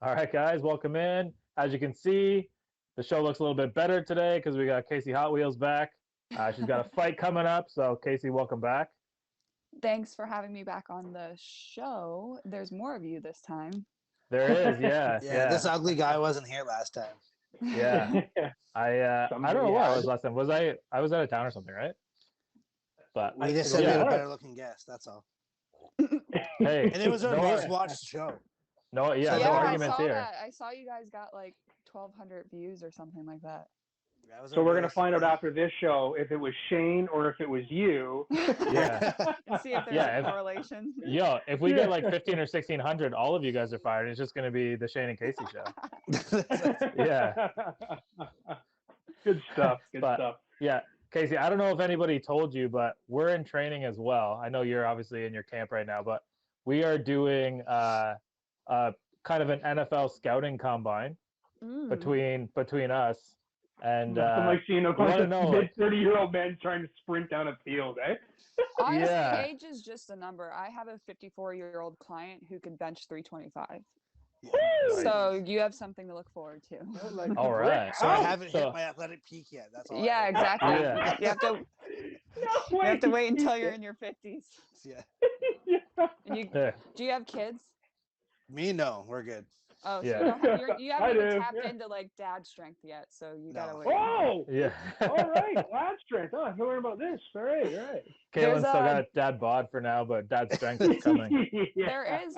All right, guys, welcome in. As you can see, the show looks a little bit better today because we got Kacey Hot Wheels back. She's got a fight coming up, so Kacey, welcome back. Thanks for having me back on the show. There's more of you this time. There is, yeah. This ugly guy wasn't here last time. Yeah. I don't know where I was last time. I was out of town or something, right? But we just said we had a better looking guest, that's all. Hey, and it was our most watched show. No arguments here. I saw you guys got like 1,200 views or something like that. So we're going to find out after this show if it was Shane or if it was you. Yeah. And see if there's a correlation. Yo, if we get like 1,500 or 1,600, all of you guys are fired. It's just going to be the Shane and Kacey show. Yeah. Good stuff. Good stuff. Yeah. Kacey, I don't know if anybody told you, but we're in training as well. I know you're obviously in your camp right now, but we are doing kind of an NFL scouting combine between us. And nothing like seeing a bunch of 30-year-old men trying to sprint down a field, eh? Honestly, age is just a number. I have a 54-year-old client who can bench 325. Yeah. So you have something to look forward to. All right. So I haven't hit my athletic peak yet. That's all. Yeah, exactly. Yeah. You have to wait until you're in your 50s. Yeah. And do you have kids? Me, no. We're good. Oh, so you haven't even tapped into like dad strength yet, so you gotta wait. Oh, yeah. All right, dad strength. Oh, I can learn about this. All right. Caitlin's still got dad bod for now, but dad strength is coming. There is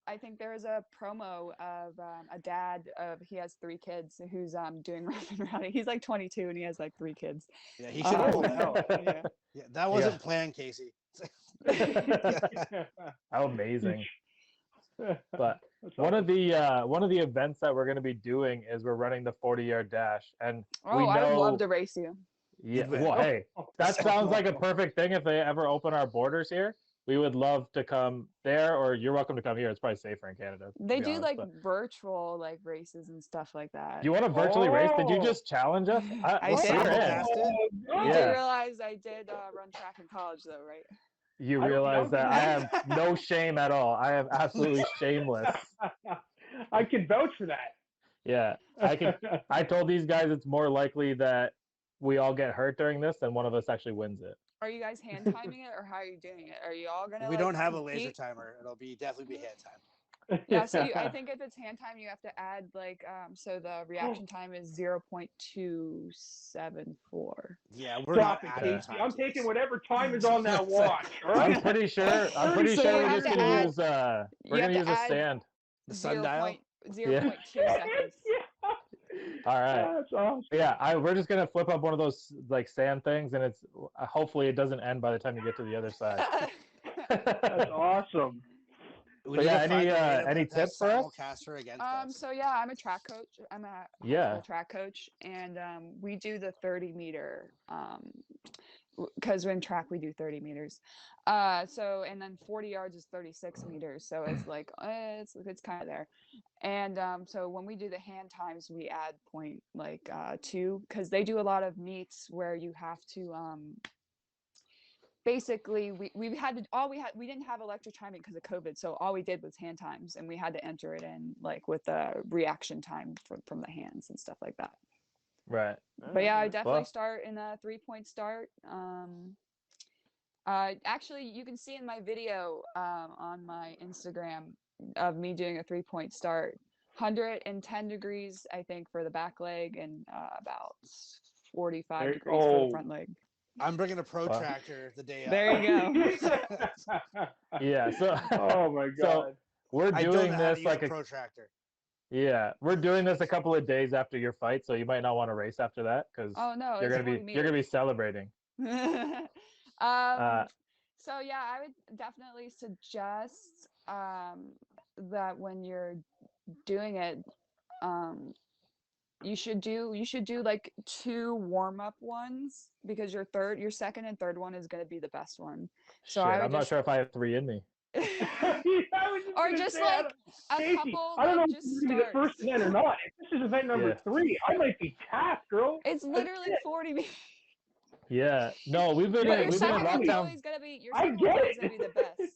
I think there is a promo of a dad he has 3 kids who's doing Rough and Rowdy. He's like 22 and he has like 3 kids. Yeah, he should have pulled out. Yeah, that wasn't planned, Kacey. How amazing. But one of the events that we're going to be doing is we're running the 40-yard dash, and I would love to race you. Yeah, well, hey, that sounds like a perfect thing. If they ever open our borders here, we would love to come there, or you're welcome to come here. It's probably safer in Canada. They do virtual like races and stuff like that. You want to virtually race? Did you just challenge us? I did. You do realize I did run track in college, though, right? You realize that I have no shame at all. I am absolutely shameless. I can vouch for that. Yeah, I told these guys it's more likely that we all get hurt during this than one of us actually wins it. Are you guys hand timing it, or how are you doing it? Are you all gonna? We don't have a laser timer. It'll definitely be hand time. Yeah, so I think if it's hand time, you have to add like so the reaction time is 0.274. Yeah, we're not adding time. I'm taking whatever time is on that watch. All right? I'm pretty sure we're just gonna use a sand. The sundial. 0.2 seconds. All right. That's awesome. Yeah, we're just gonna flip up one of those like sand things, and it's hopefully it doesn't end by the time you get to the other side. That's awesome. So yeah, any tips for us? So yeah, I'm a track coach. I'm a track coach, and we do the 30-meter because in track we do 30 meters. So and then 40 yards is 36 meters. So it's like it's kind of there. And so when we do the hand times, we add 0.2 because they do a lot of meets where you have to basically we didn't have electric timing because of COVID, so all we did was hand times, and we had to enter it in like with the reaction time from the hands and stuff like that. Right. But yeah, I definitely start in a 3-point start. Actually, you can see in my video on my Instagram of me doing a 3-point start. 110 degrees, I think, for the back leg, and about 45 degrees for the front leg. I'm bringing a protractor the day There you go. Yeah. So. Oh my God. So we're doing this like a protractor. Yeah, we're doing this a couple of days after your fight, so you might not want to race after that because you're gonna be celebrating. So yeah, I would definitely suggest that when you're doing it, you should do like 2 warm-up ones, because your second and third one is going to be the best one. So I'm not sure if I have 3 in me. Or just like a couple. I don't know if this is the first event or not. If this is event number 3, I might be tapped, girl. It's literally 40 meters. Yeah, no, we've been in lockdown. Your second one's always gonna be the best.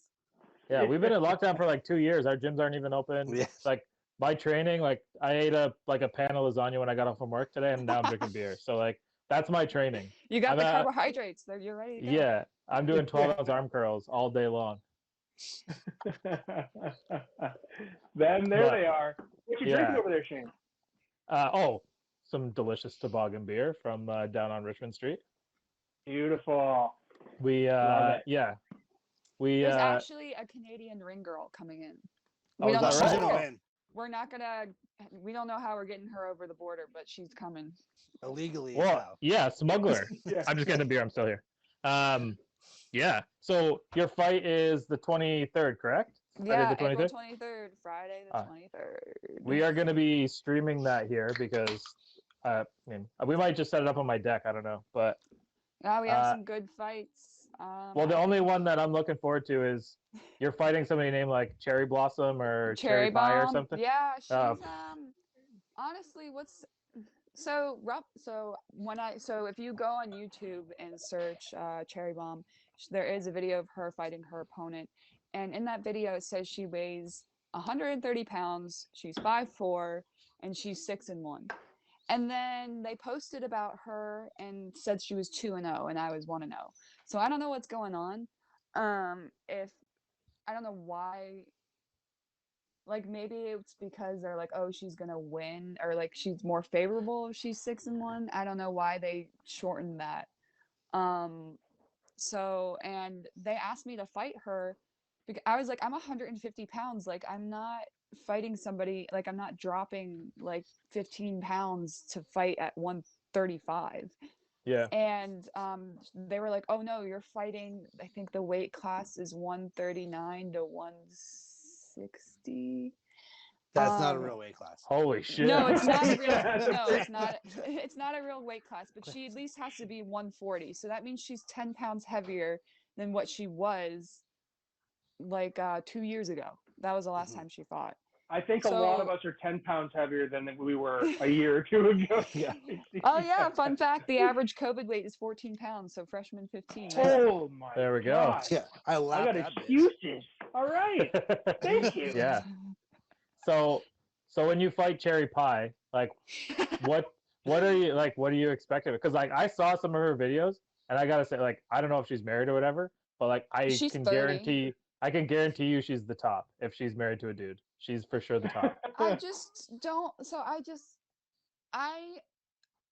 Yeah, we've been in lockdown for like 2 years. Our gyms aren't even open. Yes. Like my training, like I ate a pan of lasagna when I got home from work today, and now I'm drinking beer. So like that's my training. You got I'm the at, carbohydrates. There, you're ready to go. yeah, I'm doing 12-ounce arm curls all day long. Then there But, they are. What you drinking over there, Shane? Some delicious toboggan beer from down on Richmond Street. Beautiful. We Love it. we There's actually a Canadian ring girl coming in. Oh, is that She's right? gonna win We're not gonna. We don't know how we're getting her over the border, but she's coming. illegally. Well, yeah, smuggler. Yeah. I'm just getting a beer. I'm still here. Yeah. So your fight is the 23rd, correct? Yeah, Friday the April 23rd? 23rd, Friday the 23rd. We are going to be streaming that here because I mean, we might just set it up on my deck. I don't know, but Yeah, we have some good fights. well, the only one that I'm looking forward to is you're fighting somebody named like Cherry Blossom or Cherry Pie or something. Yeah, she's honestly, so if you go on YouTube and search Cherry Bomb, there is a video of her fighting her opponent, and in that video it says she weighs 130 pounds, she's 5'4", and she's 6-1. And then they posted about her and said she was 2-0 and I was 1-0. So I don't know what's going on. If I don't know why. Like maybe it's because they're like, oh, she's gonna win, or like she's more favorable if she's 6-1. I don't know why they shortened that. So and they asked me to fight her because I was like, I'm 150 pounds. Like I'm not fighting somebody. Like I'm not dropping like 15 pounds to fight at 135. Yeah. And they were like, oh no, you're fighting. I think the weight class is 139 to 160. That's not a real weight class. Holy shit. No, it's not a real. No, it's not. It's not a real weight class. But she at least has to be 140. So that means she's 10 pounds heavier than what she was like 2 years ago. That was the last time she fought. I think a lot of us are 10 pounds heavier than we were a year or two ago. Yeah. Oh yeah, fun fact: the average COVID weight is 14 pounds, so freshman 15. Oh my! There we go. God. Yeah, I got that excuses. All right, thank you. Yeah. So when you fight Cherry Pie, like what are you like? What are you expecting? Because like I saw some of her videos, and I gotta say, like I don't know if she's married or whatever, but like She's can 30. guarantee you she's the top if she's married to a dude. She's for sure the top. I just don't. So I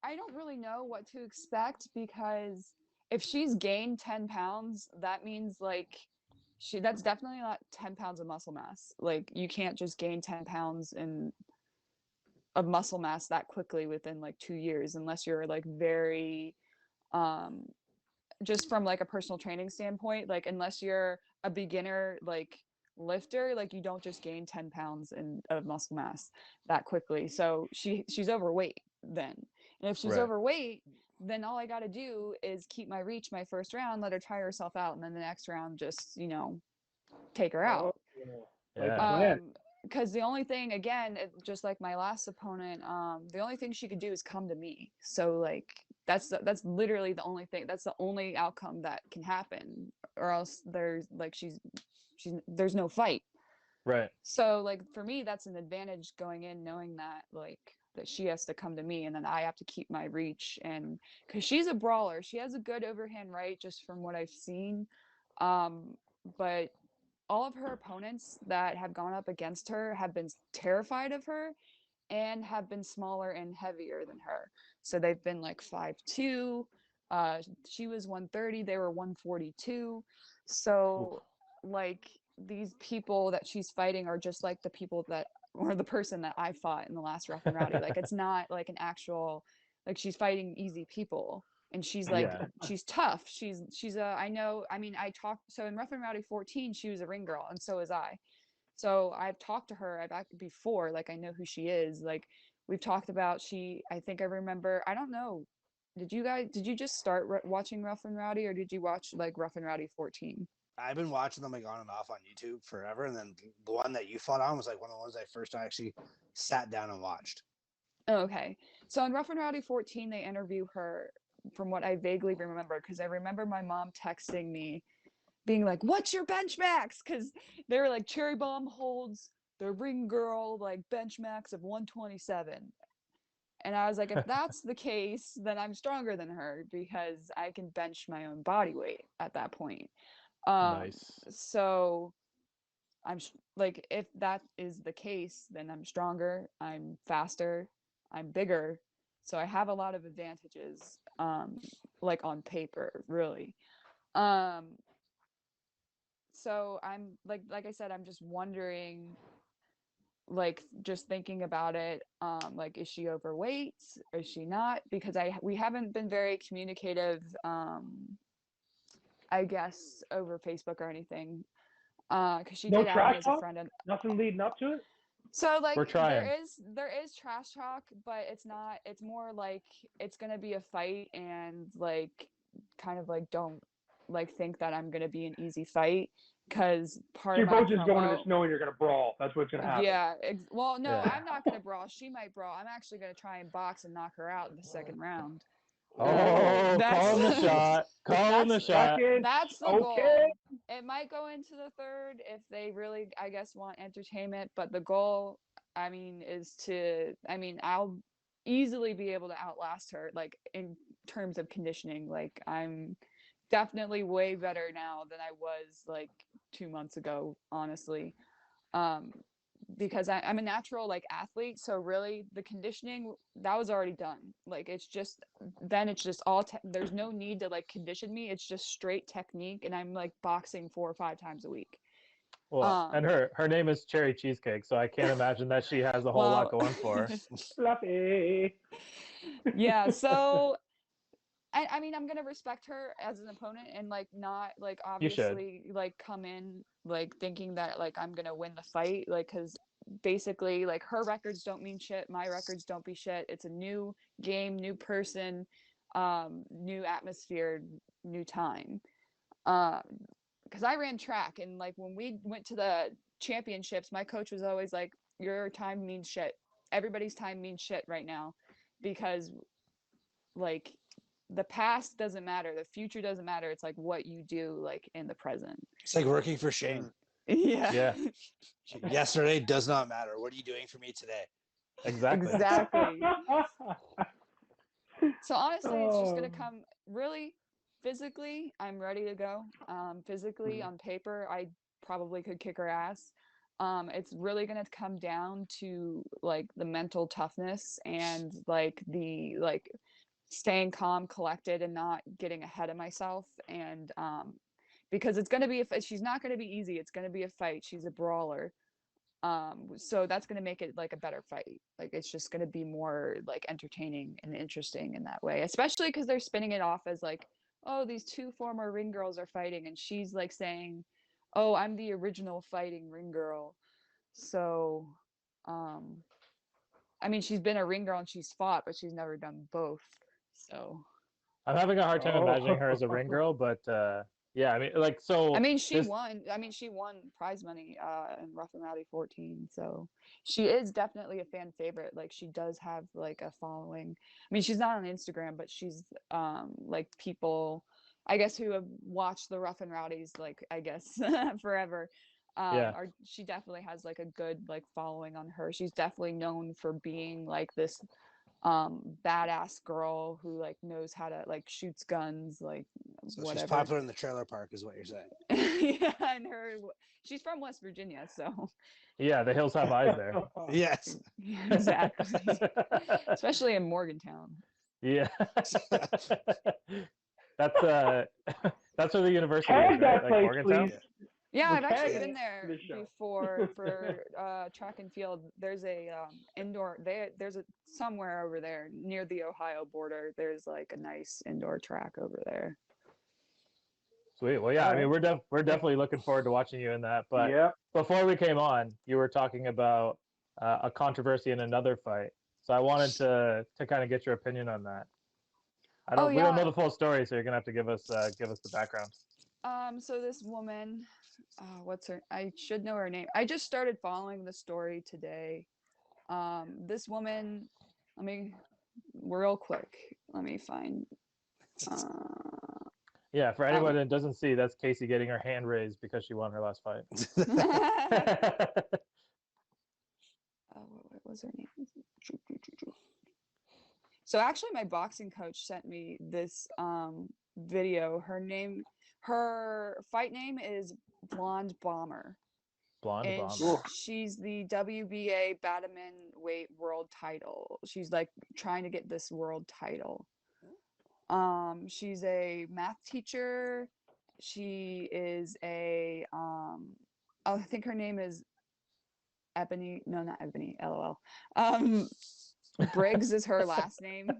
don't really know what to expect because if she's gained 10 pounds, that means like that's definitely not 10 pounds of muscle mass. Like you can't just gain 10 pounds of muscle mass that quickly within like 2 years unless you're like very just from like a personal training standpoint, like unless you're a beginner like lifter, like you don't just gain 10 pounds of muscle mass that quickly. So she's overweight then. And if she's overweight, then all I got to do is keep my reach my first round, let her tire herself out, and then the next round just, take her out. Yeah. Because the only thing, again, just like my last opponent, the only thing she could do is come to me. So like that's literally the only thing. That's the only outcome that can happen, or else there's like there's no fight. Right. So like for me, that's an advantage going in, knowing that like that she has to come to me, and then I have to keep my reach, and because she's a brawler, she has a good overhand right, just from what I've seen. But all of her opponents that have gone up against her have been terrified of her and have been smaller and heavier than her. So they've been like 5'2". She was 130, they were 142. So like these people that she's fighting are just like the people that, or the person that I fought in the last Rough and Rowdy. Like it's not like an actual, like she's fighting easy people. And she's like, she's tough. She's I know, I mean, so in Rough and Rowdy 14, she was a ring girl, and so was I. So I've talked to her before, like I know who she is. Like we've talked about, I think I remember, I don't know. Did you just start watching Rough and Rowdy, or did you watch like Rough and Rowdy 14? I've been watching them like on and off on YouTube forever. And then the one that you fought on was like one of the ones I first actually sat down and watched. Oh, okay. So in Rough and Rowdy 14, they interview her, from what I vaguely remember, because I remember my mom texting me being like, what's your bench max? Because they were like, Cherry Bomb holds the ring girl like bench max of 127. And I was like, if that's the case, then I'm stronger than her because I can bench my own body weight at that point. Nice. So I'm like, if that is the case, then I'm stronger, I'm faster, I'm bigger. So I have a lot of advantages, like on paper, really. So I'm like I said, I'm just wondering, like just thinking about it, like is she overweight? Is she not? Because we haven't been very communicative, I guess over Facebook or anything. Because she No did add me trash as a talk? friend. And Nothing leading up to it? so like We're trying. there is trash talk, but it's not. It's more like it's gonna be a fight, and like kind of like don't like think that I'm gonna be an easy fight because part of You're my both just going to promo. this knowing you're going to brawl. That's what's going to happen. Yeah. Well, no, Yeah. I'm not gonna brawl. She might brawl. I'm actually gonna try and box and knock her out in the second round. Oh, That's calling the shot. Calling the shot. Second, that's the okay. goal. It might go into the third if they really, I guess, want entertainment, but the goal, I mean, is to, I mean, I'll easily be able to outlast her, like in terms of conditioning. Like I'm definitely way better now than I was like 2 months ago, honestly. Um, because I'm a natural like athlete, so really the conditioning that was already done. Like it's just then it's just all there's no need to like condition me. It's just straight technique, and I'm like boxing 4 or 5 times a week. Well, and her name is Cherry Cheesecake, so I can't imagine that she has a whole lot going for her. Fluffy. Yeah, so I mean, I'm gonna respect her as an opponent and like not like You should. obviously like come in like thinking that like I'm gonna win the fight, like because basically like her records don't mean shit, my records don't be shit. It's a new game, new person, new atmosphere, new time. Because I ran track, and like when we went to the championships, my coach was always like, "Your time means shit. Everybody's time means shit right now," because like the past doesn't matter, the future doesn't matter. It's like what you do like in the present. It's like working for Shane. Yeah. Yeah. Yesterday does not matter. What are you doing for me today? Exactly. Exactly. So honestly, it's just gonna come really physically. I'm ready to go. Physically on paper, I probably could kick her ass. It's really gonna come down to like the mental toughness and like the like staying calm, collected, and not getting ahead of myself. And because it's gonna be she's not gonna be easy. It's gonna be a fight. She's a brawler. So that's gonna make it like a better fight. Like it's just gonna be more like entertaining and interesting in that way. Especially because they're spinning it off as like, oh, these two former ring girls are fighting, and she's like saying, oh, I'm the original fighting ring girl. So, I mean, she's been a ring girl and she's fought, but she's never done both. So I'm having a hard time imagining her as a ring girl, but yeah, I mean, like, so I mean, she this, won. I mean, she won prize money in Rough and Rowdy 14. So she is definitely a fan favorite. Like she does have like a following. I mean, she's not on Instagram, but she's like people, I guess, who have watched the Rough and Rowdies, like I guess forever. yeah, She definitely has like a good like following on her. She's definitely known for being like this badass girl who like knows how to like shoots guns, like So whatever. she's popular in the trailer park, is what you're saying. Yeah, and she's from West Virginia, so yeah, the hills have eyes there. Yes. exactly. Especially in Morgantown. Yeah. That's that's where the university Tag is, right? that Like place, Morgantown. please. Yeah, We're I've actually tagging been it there for the show. before for track and field. There's a indoor there's a somewhere over there near the Ohio border. There's like a nice indoor track over there. Sweet. Well, yeah, I mean, we're definitely looking forward to watching you in that. But Yep. before we came on, you were talking about a controversy in another fight. So I wanted to kind of get your opinion on that. We don't know the full story, so you're gonna have to give us the background. So this woman, what's her? I should know her name. I just started following the story today. This woman, let me real quick. Let me find. Yeah, for anyone that doesn't see, that's Kacey getting her hand raised because she won her last fight. what was her name? So actually, my boxing coach sent me this video. Her fight name is Blonde Bomber. Blonde And Bomber. she's the WBA Bantamweight world title. She's like trying to get this world title. She's a math teacher. She is a I think her name is Ebony. No, not Ebony. LOL. Briggs is her last name.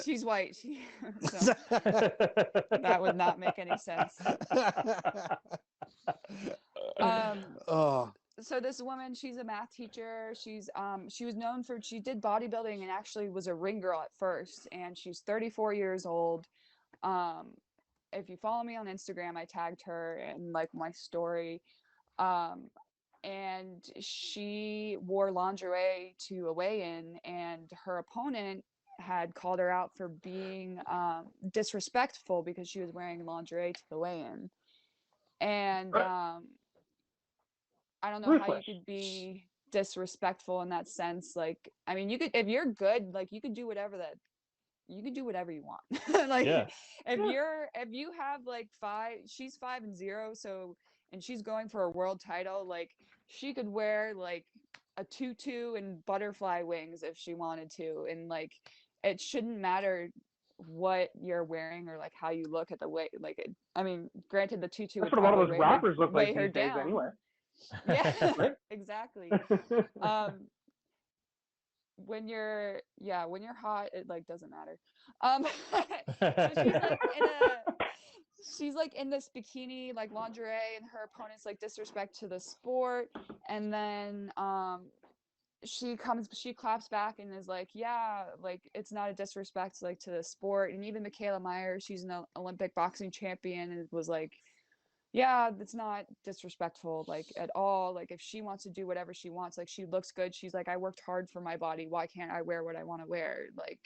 She's white. So that would not make any sense. So this woman, she's a math teacher. She was known for, she did bodybuilding and actually was a ring girl at first, and she's 34 years old. If you follow me on Instagram, I tagged her in like my story. And she wore lingerie to a weigh-in, and her opponent had called her out for being disrespectful because she was wearing lingerie to the weigh-in. And I don't know how you could be disrespectful in that sense. Like, I mean, you could, if you're good, like you could do whatever you want. Like if you have like she's 5-0, so, and she's going for a world title, like she could wear like a tutu and butterfly wings if she wanted to, and like it shouldn't matter what you're wearing or like how you look at the way, like it, I mean, granted the tutu That's would what a lot of probably those rappers look weigh like her these days down anyway. Yeah, exactly. When you're hot, it like doesn't matter. So she's like in this bikini, like lingerie, and her opponent's like disrespect to the sport. And then she claps back and is like, yeah, like it's not a disrespect like to the sport. And even Michaela Meyer, she's an Olympic boxing champion, and was like, yeah, it's not disrespectful like at all. Like if she wants to do whatever she wants, like she looks good, she's like, I worked hard for my body, why can't I wear what I want to wear? Like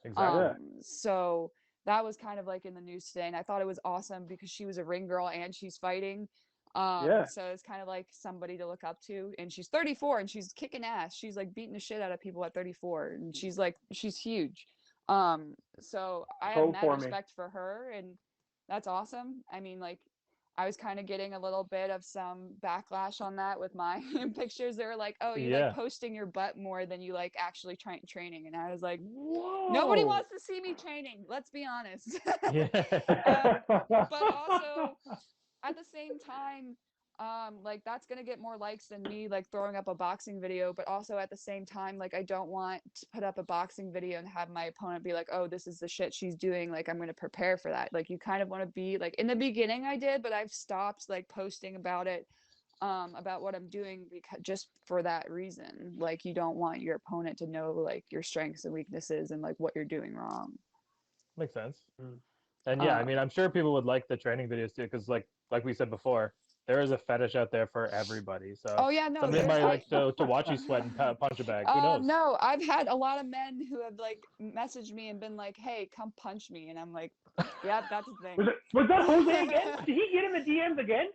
Exactly. So that was kind of like in the news today, and I thought it was awesome because she was a ring girl and she's fighting. So it's kind of like somebody to look up to, and she's 34 and she's kicking ass. She's like beating the shit out of people at 34, and she's huge. So I have mad respect for her, and that's awesome. I mean, like I was kind of getting a little bit of some backlash on that with my pictures. They were like, oh, you like posting your butt more than you like actually training. And I was like, whoa, nobody wants to see me training. Let's be honest. But also at the same time, like that's going to get more likes than me like throwing up a boxing video. But also at the same time, like I don't want to put up a boxing video and have my opponent be like, oh, this is the shit she's doing. Like I'm going to prepare for that. Like you kind of want to be like, in the beginning I did, but I've stopped like posting about it, about what I'm doing, because just for that reason. Like you don't want your opponent to know like your strengths and weaknesses and like what you're doing wrong. Makes sense. And yeah, I mean, I'm sure people would like the training videos too, because like we said before, there is a fetish out there for everybody. So somebody might like to watch you sweat and punch a bag. Who knows? No, I've had a lot of men who have like messaged me and been like, "Hey, come punch me," and I'm like, "Yeah, that's the thing." Was that Jose again? Did he get in the DMs again?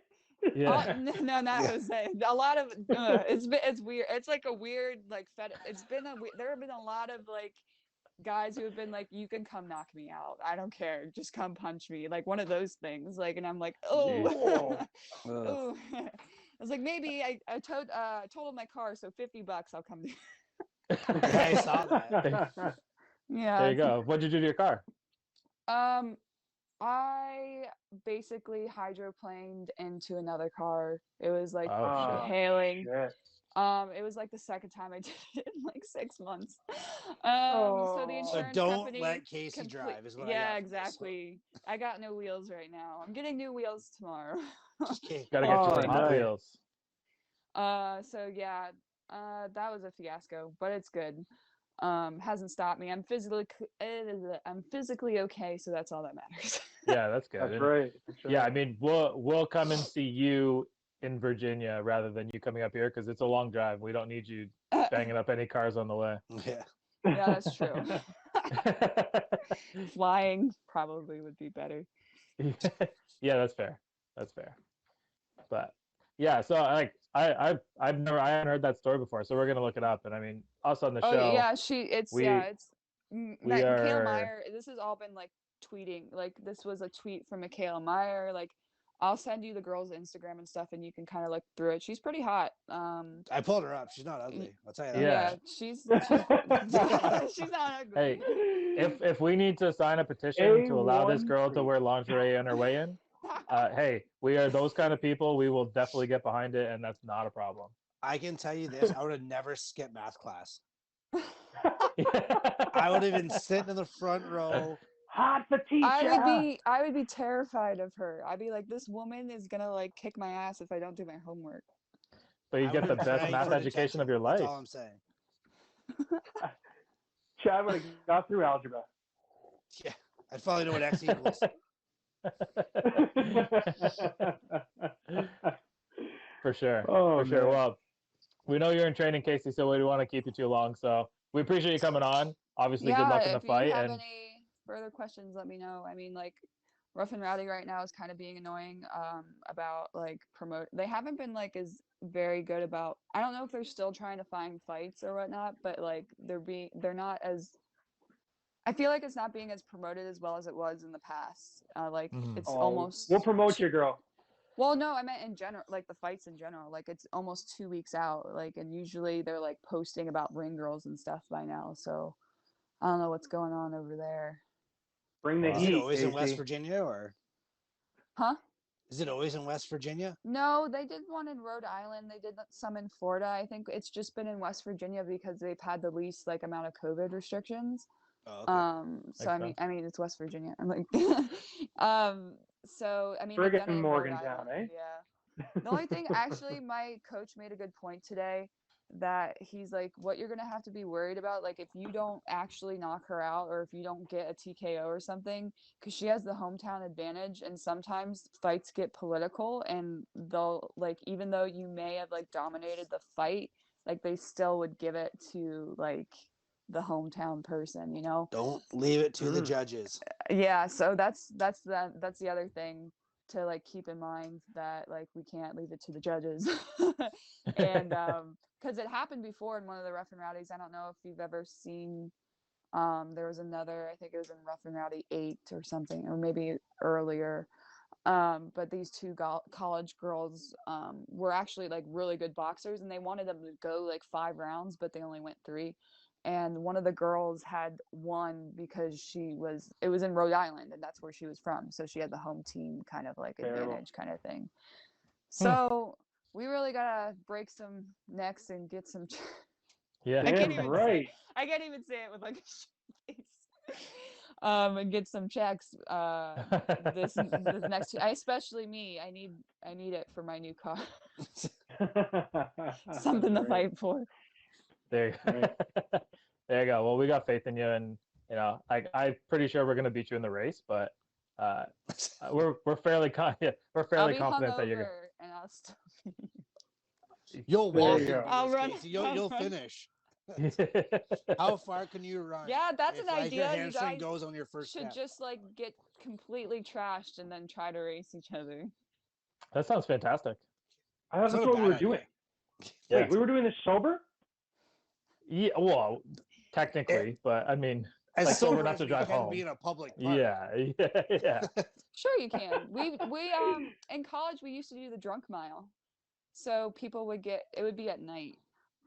Yeah. No, not Jose. A lot of it's weird. It's like a weird like fetish. There have been a lot of like guys who have been like, you can come knock me out, I don't care, just come punch me, like one of those things, like, and I'm like, oh. Oh. I was like, maybe I totaled my car, so $50 I'll come to. I saw that. Yeah, there you go. What'd you do to your car? I basically hydroplaned into another car. It was like hailing. Shit. It was like the second time I did it in like 6 months. So the insurance company let Kacey drive is what I got exactly. I got no wheels right now. I'm getting new wheels tomorrow. Just gotta get you Hot Wheels. So yeah, that was a fiasco, but it's good. Hasn't stopped me. I'm physically okay, so that's all that matters. Yeah, that's good. That's right. Yeah, I mean, we'll come and see you in Virginia rather than you coming up here, because it's a long drive. We don't need you banging up any cars on the way. Yeah, that's true. Flying probably would be better. Yeah, that's fair. But Yeah, so like I hadn't heard that story before, so we're gonna look it up. And I mean, us on the Oh show, yeah, we we Michaela are Meyer. This has all been like tweeting. Like this was a tweet from Michaela Meyer. Like I'll send you the girl's Instagram and stuff, and you can kind of look through it. She's pretty hot. I pulled her up. She's not ugly. I'll tell you that. Yeah. She's she's not ugly. Hey, if we need to sign a petition to allow this A1 girl to wear lingerie on her way in, hey, we are those kind of people. We will definitely get behind it, and that's not a problem. I can tell you this: I would have never skipped math class. I would have been sitting in the front row. Hot for teacher. I would be terrified of her. I'd be like, this woman is gonna like kick my ass if I don't do my homework. But you I get the would've best begged math for education of your detention. life. That's all I'm saying. Chad would have got through algebra. Yeah, I'd probably know what x equals. For sure. Oh, For sure. man. Well, we know you're in training, Casey, so we don't want to keep you too long. So we appreciate you coming on. Obviously, good luck in the fight. If you have And any further questions, let me know. I mean, like, Rough and Rowdy right now is kind of being annoying about like promote. They haven't been like as very good about. I don't know if they're still trying to find fights or whatnot, but like they're not as. I feel like it's not being as promoted as well as it was in the past. Like it's almost. We'll promote you, girl. Well, no, I meant in general, like the fights in general. Like it's almost 2 weeks out. Like, and usually they're like posting about ring girls and stuff by now. So I don't know what's going on over there. Bring the Is heat. it always in Casey. West Virginia or? Huh? Is it always in West Virginia? No, they did one in Rhode Island. They did some in Florida. I think it's just been in West Virginia because they've had the least like amount of COVID restrictions. Oh, okay. So I mean it's West Virginia. I'm like so I mean they've done it Friggin' in Rhode Morgantown, Island, eh? Yeah. The only thing actually my coach made a good point today that he's like what you're gonna have to be worried about, like if you don't actually knock her out or if you don't get a TKO or something, because she has the hometown advantage and sometimes fights get political and they'll like even though you may have like dominated the fight, like they still would give it to like the hometown person, you know. Don't leave it to the judges. Yeah, so that's the other thing to like keep in mind, that like we can't leave it to the judges. And because it happened before in one of the Rough and Rowdies. I don't know if you've ever seen there was another, I think it was in Rough and Rowdy 8 or something, or maybe earlier. But these two college girls were actually like really good boxers and they wanted them to go like 5 rounds, but they only went 3. And one of the girls had won because it was in Rhode Island and that's where she was from. So she had the home team kind of like advantage kind of thing. So we really gotta break some necks and get some. yeah, I can't Damn even say it with like a straight face. And get some checks. This next. Especially me. I need it for my new car. Something to fight for. There you go. There you go. Well, we got faith in you, and you know, I'm pretty sure we're gonna beat you in the race, but we're fairly confident that you're gonna. And I'll still be. You'll There walk. you go. I'll run. Casey. You'll finish. How far can you run? Yeah, that's if, an like, idea. Your You hamstring guys goes on your first should step. just like get completely trashed and then try to race each other. That sounds fantastic. I thought It's that's not a what we were bad doing. Yeah. Wait, we were doing this sober? Yeah, well, technically, but I mean, As like, so sober we're not as to we drive can home. be in a public park. Yeah. Sure you can. We in college we used to do the drunk mile. So people would it would be at night.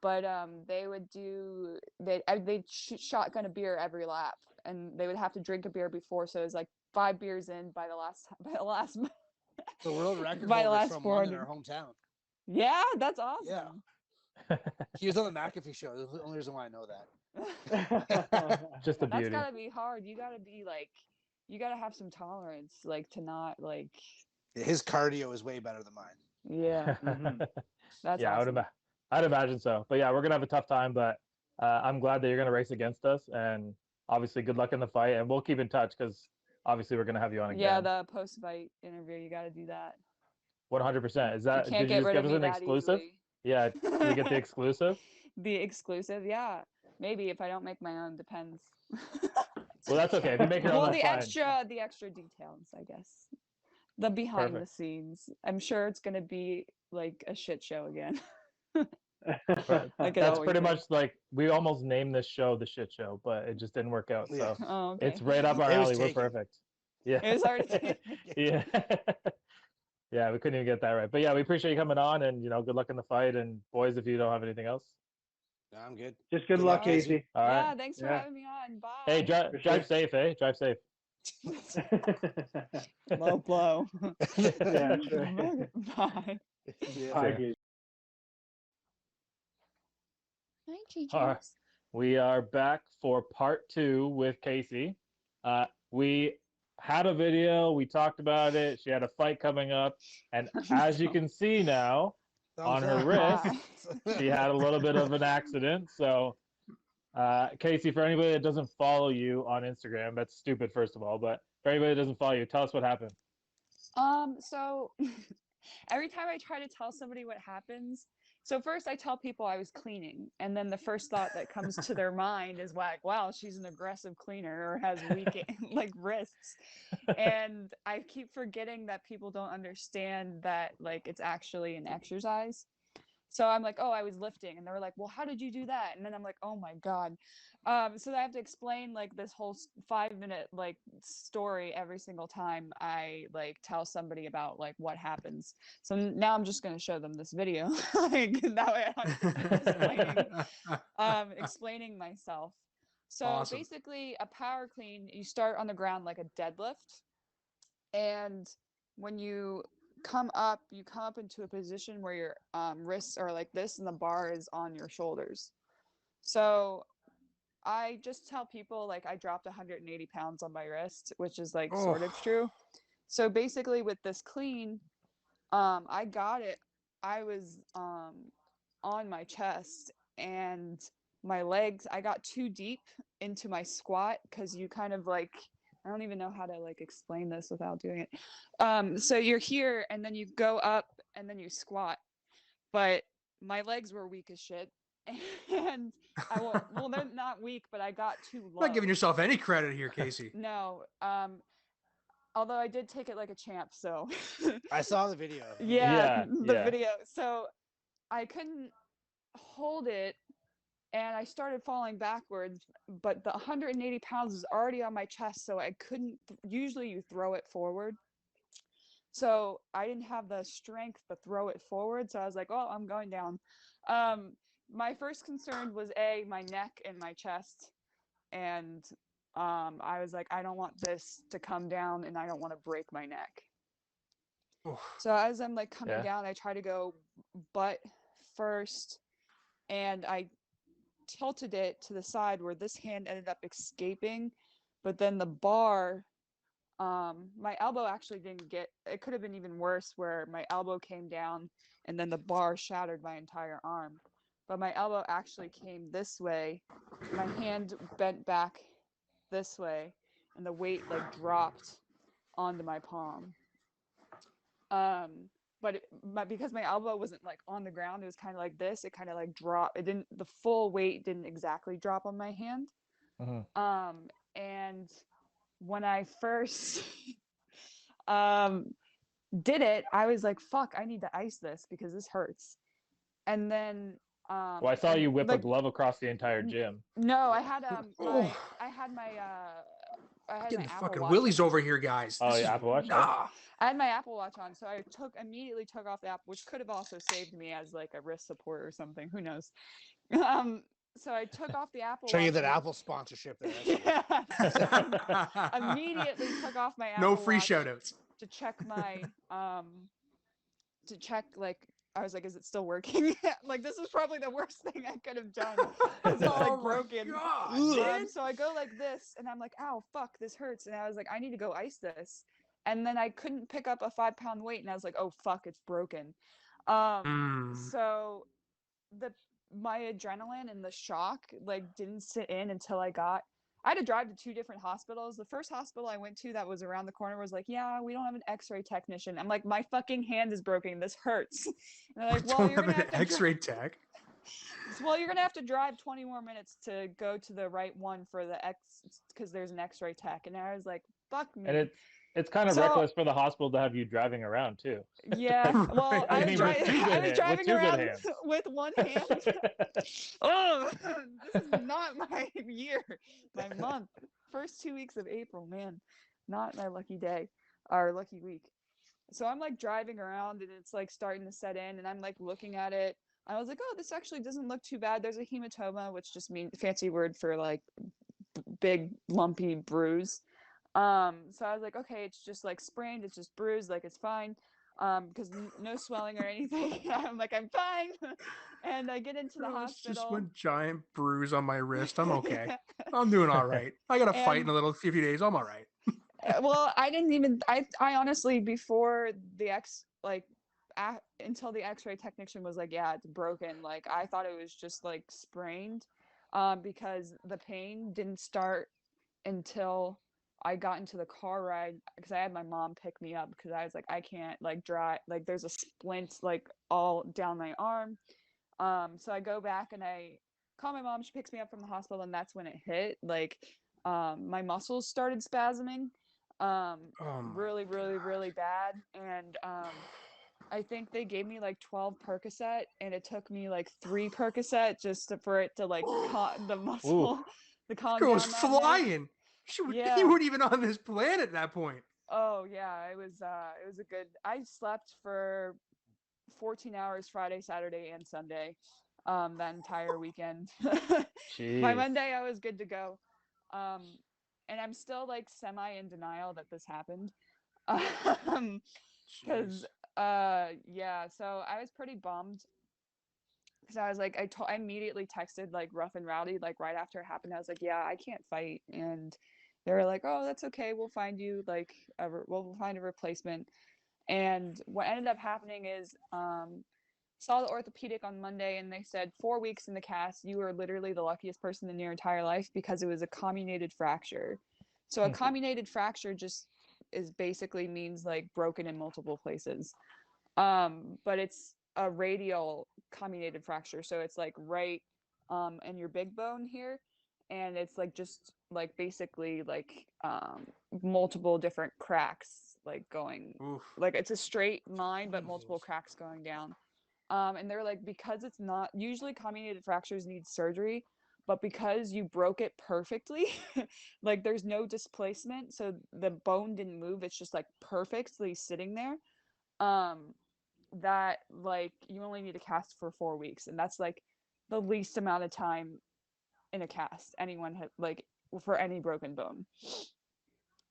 But they'd shotgun a beer every lap and they would have to drink a beer before, so it was like 5 beers in by the last The world record by the holder last from 400. London, our hometown. Yeah, that's awesome. Yeah. He was on the McAfee show. That's the only reason why I know that. Just the That's beauty. gotta be hard. You gotta have some tolerance, like to not like. His cardio is way better than mine. Yeah. That's yeah, awesome. I'd imagine so. But yeah, we're gonna have a tough time. But I'm glad that you're gonna race against us, and obviously good luck in the fight. And we'll keep in touch because obviously we're gonna have you on again. Yeah, the post-fight interview, you got to do that. 100%. Is that? You can't Did you get just rid give of us me an that exclusive? easily. Yeah. Can we get the exclusive? The exclusive, yeah. Maybe if I don't make my own, depends. Well, that's okay. If you make your own, Well, that's fine. the extra details, I guess. The behind the scenes. I'm sure it's gonna be like a shit show again. Like that's pretty much like we almost named this show the shit show, but it just didn't work out. So Oh, okay. it's right up our alley. We're perfect. Yeah. It was already taken. Yeah. Yeah, we couldn't even get that right. But yeah, we appreciate you coming on, and good luck in the fight. And boys, if you don't have anything else. No, I'm good. Just good luck, Kacey. All right. Yeah, thanks for having me on. Bye. Hey, drive safe, eh? Drive safe. Low blow. Yeah, sure. Bye. Yeah. Bye, Kacey. Hi, Gigi. All right. We are back for part 2 with Kacey. We had a video. We talked about it. She had a fight coming up. And as you can see now, on her wrist, she had a little bit of an accident. So, Kacey, for anybody that doesn't follow you on Instagram, that's stupid, first of all. But for anybody that doesn't follow you, tell us what happened. So every time I try to tell somebody what happens, so first I tell people I was cleaning, and then the first thought that comes to their mind is like, wow, she's an aggressive cleaner or has weak like wrists. And I keep forgetting that people don't understand that like it's actually an exercise. So I'm like, oh, I was lifting, and they were like, well, how did you do that? And then I'm like, oh my God. So I have to explain like this whole 5-minute like story every single time I like tell somebody about like what happens. So now I'm just going to show them this video. Like that way I'm explaining myself. So Awesome. basically a power clean, you start on the ground like a deadlift. And when you come up into a position where your wrists are like this and the bar is on your shoulders. So I just tell people like I dropped 180 pounds on my wrist, which is like sort of true. So basically with this clean, I got it. I was on my chest, and my legs, I got too deep into my squat because you kind of like, I don't even know how to like explain this without doing it. So you're here and then you go up and then you squat, but my legs were weak as shit. And well, they're not weak, but I got too low. Not giving yourself any credit here, Kacey. No. Although I did take it like a champ, so. I saw the video. Yeah, the video. So I couldn't hold it, and I started falling backwards, but the 180 pounds is already on my chest, so I couldn't, usually you throw it forward. So I didn't have the strength to throw it forward, so I was like, oh, I'm going down. My first concern was my neck and my chest, and I was like, I don't want this to come down, and I don't want to break my neck. So as I'm like coming down, I try to go butt first, and I tilted it to the side where this hand ended up escaping, but then the bar, my elbow actually didn't get, it could have been even worse where my elbow came down and then the bar shattered my entire arm. But my elbow actually came this way, my hand bent back this way, and the weight like dropped onto my palm. But because my elbow wasn't like on the ground, it was kind of like this, it kind of like dropped. It didn't, the full weight didn't exactly drop on my hand. And when I first did it, I was like, fuck, I need to ice this because this hurts. And then well, I saw you whip a glove across the entire gym. No, I had my Getting the Apple fucking Watch willies on. over here, guys. Oh, yeah, Apple Watch? Nah. I had my Apple Watch on, so I immediately took off the app, which could have also saved me as like a wrist support or something. Who knows? So I took off the Apple Watch. Show you that Apple sponsorship there. Yeah. Immediately took off my Apple No free Watch shout outs. to check my like, I was like, is it still working? Like, this is probably the worst thing I could have done. It's like broken. So I go like this, and I'm like, ow, fuck, this hurts. And I was like, I need to go ice this. And then I couldn't pick up a 5-pound weight, and I was like, oh fuck, it's broken. So my adrenaline and the shock like didn't sit in until I had to drive to 2 different hospitals. The first hospital I went to that was around the corner was like, yeah, we don't have an x-ray technician. I'm like, my fucking hand is broken. This hurts. And they're like, well, you're going to have to x-ray tech. Well, you're going to have to drive 20 more minutes to go to the right one for the because there's an x-ray tech. And I was like, fuck me. And It's kind of So- reckless for the hospital to have you driving around too. Yeah. Well, I I was, mean, with two good I was hands- driving with two good around hands. with one hand. Oh, this is not my year, my month. First 2 weeks of April, man. Not my lucky day or lucky week. So I'm like driving around and it's like starting to set in and I'm like looking at it. I was like, oh, this actually doesn't look too bad. There's a hematoma, which just means fancy word for like big lumpy bruise. So I was like, okay, it's just like sprained, it's just bruised, like it's fine. Because no swelling or anything. I'm like, I'm fine. And I get into the Bro, it's hospital. just one giant bruise on my wrist. I'm okay. Yeah. I'm doing all right. I got to fight in And- a little few days. I'm all right. Well, I didn't even I honestly before the until the x-ray technician was like, yeah, it's broken, like I thought it was just like sprained, because the pain didn't start until I got into the car ride because I had my mom pick me up because I was like, I can't like drive, like there's a splint like all down my arm. So I go back and I call my mom, she picks me up from the hospital, and that's when it hit. Like my muscles started spasming, Oh my really bad. And I think they gave me like 12 Percocet, and it took me like 3 Percocet just for it to like the muscle, the calm Girl was down that night. flying. Yeah. You weren't even on this planet at that point. Oh yeah, it was a good. I slept for 14 hours Friday, Saturday, and Sunday, that entire weekend. By Jeez. Monday, I was good to go. And I'm still like semi in denial that this happened. Because yeah, so I was pretty bummed because I was like, I immediately texted like Rough and Rowdy like right after it happened. I was like, yeah, I can't fight, and they were like, oh, that's okay, we'll find you like we'll find a replacement. And what ended up happening is saw the orthopedic on Monday, and they said 4 weeks in the cast. You were literally the luckiest person in your entire life because it was a comminuted fracture. So a comminuted fracture just is basically means like broken in multiple places. But it's a radial comminuted fracture, so it's like right in your big bone here, and it's like just like basically like multiple different cracks like going. Oof. Like it's a straight line but multiple cracks going down. And they're like, because it's not usually comminuted fractures need surgery, but because you broke it perfectly, like there's no displacement, so the bone didn't move, it's just like perfectly sitting there. That like you only need a cast for 4 weeks, and that's like the least amount of time in a cast anyone had like for any broken bone.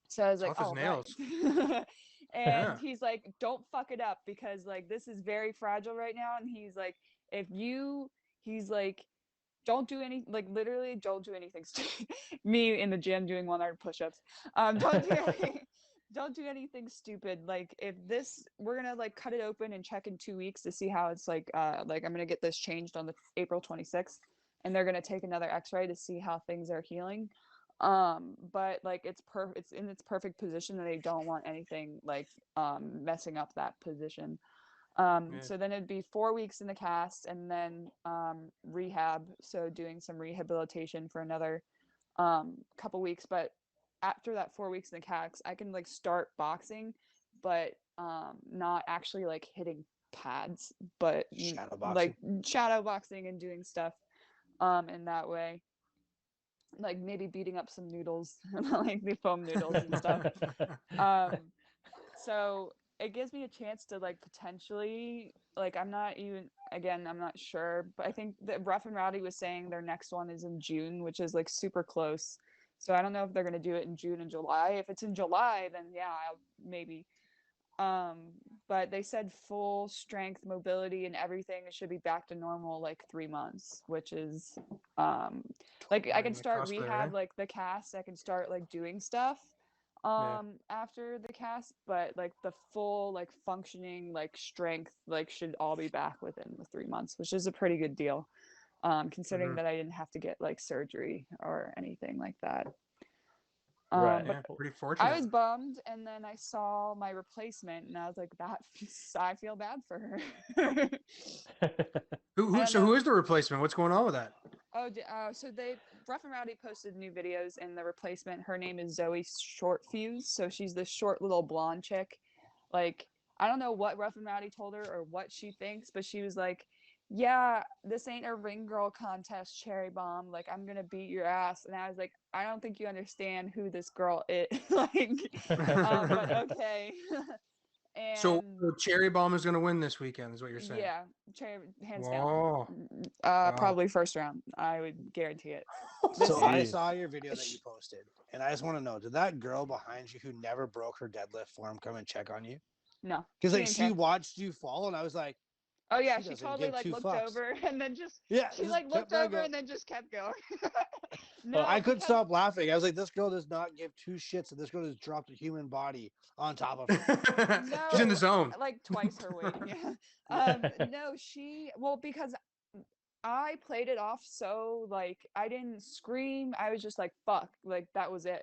So I was like, Tough as oh, nails. right. And Yeah. he's like, don't fuck it up because like this is very fragile right now. And he's like, he's like, don't do any, like literally don't do anything me in the gym doing 100 push-ups. Don't do anything stupid. Like if this, we're gonna like cut it open and check in 2 weeks to see how it's like I'm gonna get this changed on the April 26th, and they're gonna take another x-ray to see how things are healing. But like it's in its perfect position, and they don't want anything like messing up that position. Yeah. So then it'd be 4 weeks in the cast, and then rehab, so doing some rehabilitation for another couple weeks. But after that 4 weeks in the cast, I can like start boxing, but not actually like hitting pads, but Shadow like boxing. shadow boxing and doing stuff in that way, like maybe beating up some noodles, like the foam noodles and stuff. So it gives me a chance to like potentially, like I'm not sure, but I think that Rough and Rowdy was saying their next one is in June, which is like super close. So I don't know if they're gonna do it in June and July. If it's in July, then yeah, maybe. But they said full strength mobility and everything should be back to normal like 3 months, which is like I Right can in the start cusp there, rehab, eh? like the cast, I can start like doing stuff after the cast, but like the full like functioning like strength like should all be back within the 3 months, which is a pretty good deal, considering Mhm. that I didn't have to get like surgery or anything like that. Right. But Yeah, pretty I fortunate. was bummed, and then I saw my replacement, and I was like, I feel bad for her. I don't So know. who is the replacement? What's going on with that? So Rough and Rowdy posted new videos, and the replacement, her name is Zoe Short Fuse. So she's this short little blonde chick. Like, I don't know what Rough and Rowdy told her or what she thinks, but she was like, "Yeah, this ain't a ring girl contest, Cherry Bomb. Like, I'm gonna beat your ass." And I was like, "I don't think you understand who this girl is." Like, but okay. So And Cherry Bomb is going to win this weekend, is what you're saying? yeah, Cherry, hands Whoa. down. Wow. Probably first round. I would guarantee it. So I Jeez. saw your video that you posted, and I just want to know: did that girl behind you who never broke her deadlift form come and check on you? No, Because like didn't she care. watched you fall, and I was like, Oh yeah, she she doesn't totally give like two looked fucks. over and then just yeah, she just like kept looked on over going. and then just kept going. Well, I couldn't because- stop laughing. I was like, this girl does not give two shits, and this girl just dropped a human body on top of her. No, She's in the zone. like twice her weight. Yeah. No, because I played it off so like I didn't scream. I was just like fuck, like that was it,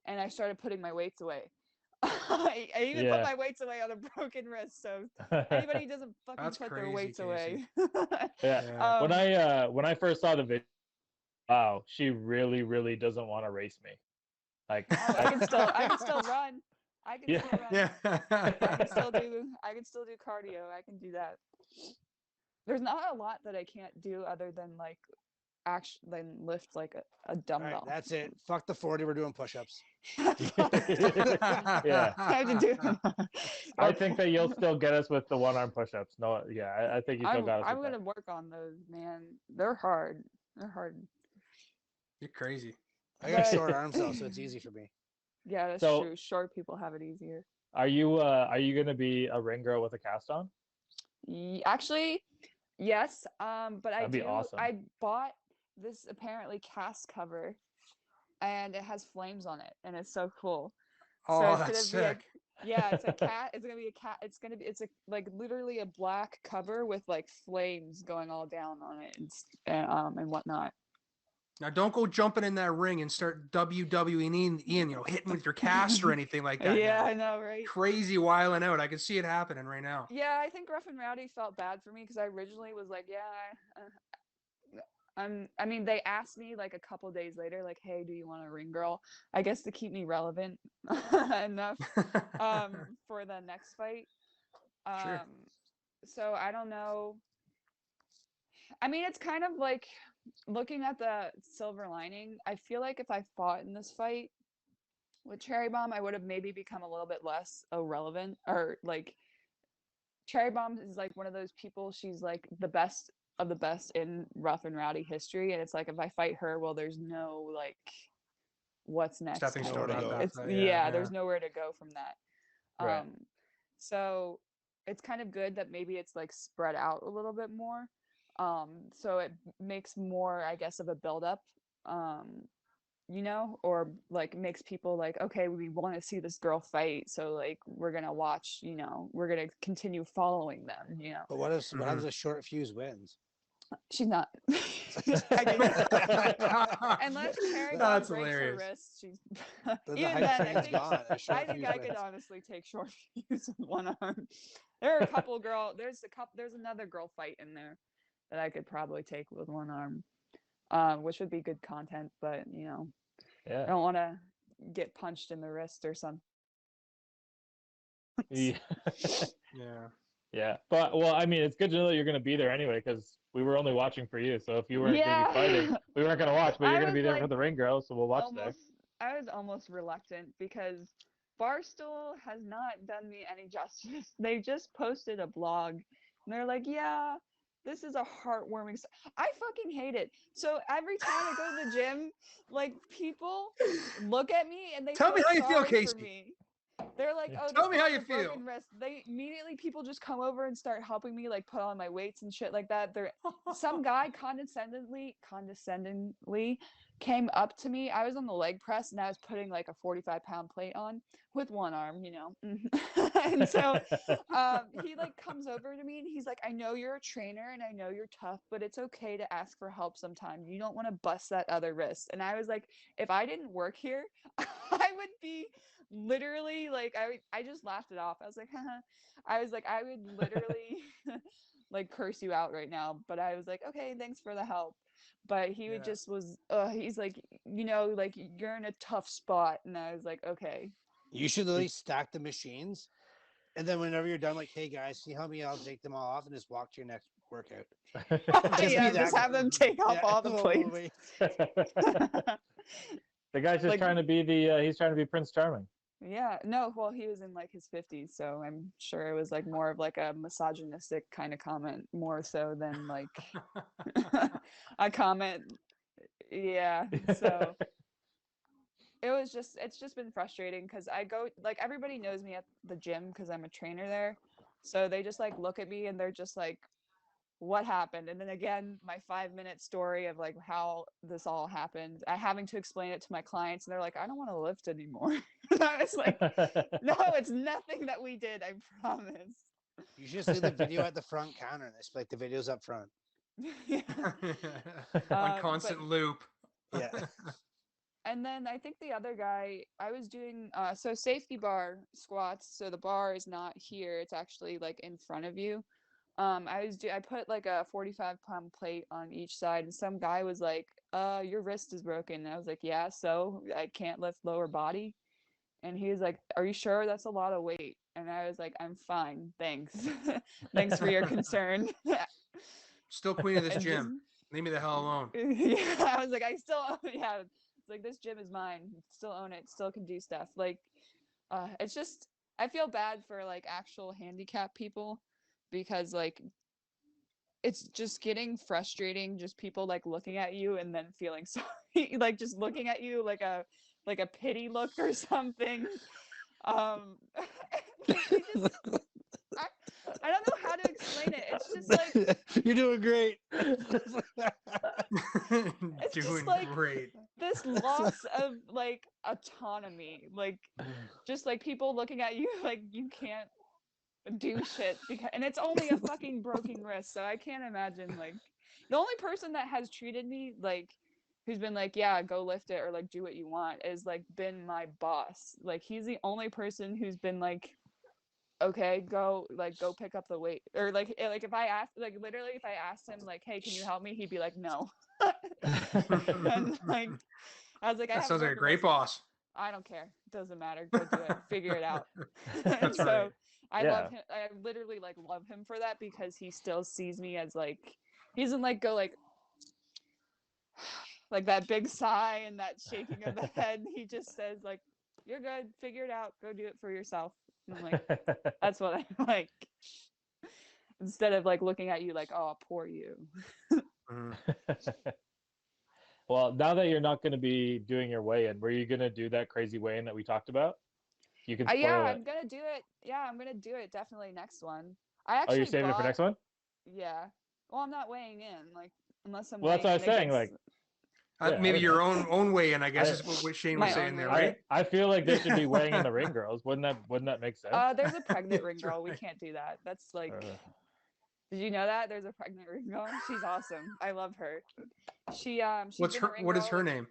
and I started putting my weights away. I even put Yeah. my weights away on a broken wrist. So anybody who doesn't fucking That's put their crazy, weights Kacey. away. Yeah. Yeah. When I first saw the video, wow, she really, really doesn't want to race me. Like, I can still run. I can Yeah. still run. Yeah. I can still do cardio. I can do that. There's not a lot that I can't do other than like than lift like a All dumbbell. right, that's it. Fuck the 40. We're doing push-ups. Yeah. I have to do I think that you'll still get us with the one arm push ups. No, yeah, I think you still got us I'm with gonna work on those, man. They're hard. They're hard. You're crazy. I got But- short arms though, so it's easy for me. Yeah, that's So- true. Short people have it easier. Are you gonna be a ring girl with a cast on? Actually, yes. But That'd be awesome. I bought this apparently cast cover, and it has flames on it, and it's so cool. Oh, so it's that's gonna be sick. yeah, it's a cat. It's gonna be a cat. It's a like literally a black cover with like flames going all down on it and whatnot. Now, don't go jumping in that ring and start WWEing, hitting with your cast or anything like that. Yeah, now. I know, right? Crazy wiling out. I can see it happening right now. Yeah, I think Rough and Rowdy felt bad for me because I originally was like, yeah, I mean, they asked me like a couple days later, like, hey, do you want a ring girl? I guess to keep me relevant enough for the next fight. Sure. So I don't know. I mean, it's kind of like looking at the silver lining. I feel like if I fought in this fight with Cherry Bomb, I would have maybe become a little bit less irrelevant, or like Cherry Bomb is like one of those people. She's like the best of the best in Rough and Rowdy history, and it's like if I fight her, well, there's no like what's next. Stepping kind stone of after thing. that, It's yeah. there's nowhere to go from that. Right. So it's kind of good that maybe it's like spread out a little bit more. So it makes more, I guess, of a build-up. Or like makes people like, okay, we want to see this girl fight, so like we're gonna watch, we're gonna continue following them, But what happens if Short Fuse wins? she's not. Unless Cherry Bomb That's breaks her hilarious. wrist, she's Then the even hype then, train's gone. if Short I think Fuse I could wins. honestly take Short Fuse with one arm. There are a couple there's another girl fight in there that I could probably take with one arm, which would be good content, but I Yeah. don't want to get punched in the wrist or something. Yeah. Yeah. Yeah. But well, I mean, it's good to know that you're gonna be there anyway, because we were only watching for you. So if you weren't gonna be fighting, we weren't gonna watch. But I you're gonna be was, there like, for the ring girl, so we'll watch there. I was almost reluctant because Barstool has not done me any justice. They just posted a blog and they're like, yeah, this is a heartwarming. I fucking hate it. So every time I go to the gym, like people look at me and they Tell me feel how you feel, sorry for Kacey. me. They're like, oh, Tell this me how girl you with a broken feel. wrist. They immediately people just come over and start helping me, like put on my weights and shit like that. Some guy condescendingly came up to me. I was on the leg press and I was putting like a 45-pound plate on with one arm, and so he like comes over to me and he's like, I know you're a trainer and I know you're tough, but it's okay to ask for help sometimes. You don't want to bust that other wrist. And I was like, if I didn't work here, I would be literally like I just laughed it off. I was like, haha. I was like, I would literally like curse you out right now, but I was like, okay, thanks for the help. But he would just was he's like, like you're in a tough spot, and I was like, okay. You should literally stack the machines, and then whenever you're done, like, hey guys, can you help me? I'll take them all off and just walk to your next workout. Just have them take off all the plates. The guy's just trying to be he's trying to be Prince Charming. Yeah, no, well, he was in like his 50s, so I'm sure it was like more of like a misogynistic kind of comment, more so than like a comment. Yeah, so it's just been frustrating because I go, like, everybody knows me at the gym because I'm a trainer there, so they just like look at me and they're just like, what happened? And then again, my 5-minute story of like how this all happened, I having to explain it to my clients, and they're like, I don't want to lift anymore. And I was like, no, it's nothing that we did, I promise. You should just do the video at the front counter, and like the videos up front. On constant loop. Yeah. And then I think the other guy, I was doing so safety bar squats, so the bar is not here, it's actually like in front of you. I put like a 45-pound plate on each side, and some guy was like, your wrist is broken. And I was like, yeah, so I can't lift lower body. And he was like, are you sure? That's a lot of weight. And I was like, I'm fine, thanks. Thanks for your concern. Still queen of this gym. Leave me the hell alone. Yeah, I was like, I still own it. Yeah, it's like, this gym is mine. Still own it. Still can do stuff. Like, it's just, I feel bad for like actual handicapped people, because like it's just getting frustrating, just people like looking at you and then feeling sorry, like just looking at you like a pity look or something. I don't know how to explain it. It's just like, you're doing great. It's doing like great. This loss of like autonomy, like just like people looking at you like you can't do shit, and it's only a fucking broken wrist, so I can't imagine. Like, the only person that has treated me like, who's been like, yeah, go lift it or like do what you want, is like been my boss. Like, he's the only person who's been like, okay, go pick up the weight, or like if I asked, like literally if I asked him like, hey, can you help me, he'd be like, no. And like, I was like, that sounds like a great boss. I don't care, doesn't matter, go do it, figure it out. That's so right. I love him. I literally like love him for that, because he still sees me as like, he doesn't like go like that big sigh and that shaking of the head. He just says like, you're good, figure it out, go do it for yourself. And I'm like, that's what I like. Instead of like looking at you like, oh, poor you. Well, now that you're not going to be doing your weigh-in, were you going to do that crazy weigh-in that we talked about? You can spoil yeah, it. I'm gonna do it. Yeah, I'm gonna do it. Definitely next one. I actually. You're saving it for next one? Yeah. Well, I'm not weighing in, like, unless I'm. Well, that's what I was saying. Like, maybe your own weigh-in, I guess, is what Shane was saying there, right? I feel like they should be weighing in the ring girls. Wouldn't that make sense? There's a pregnant ring girl. We can't do that. That's like. Did you know that there's a pregnant ring girl? She's awesome. I love her. What is her name?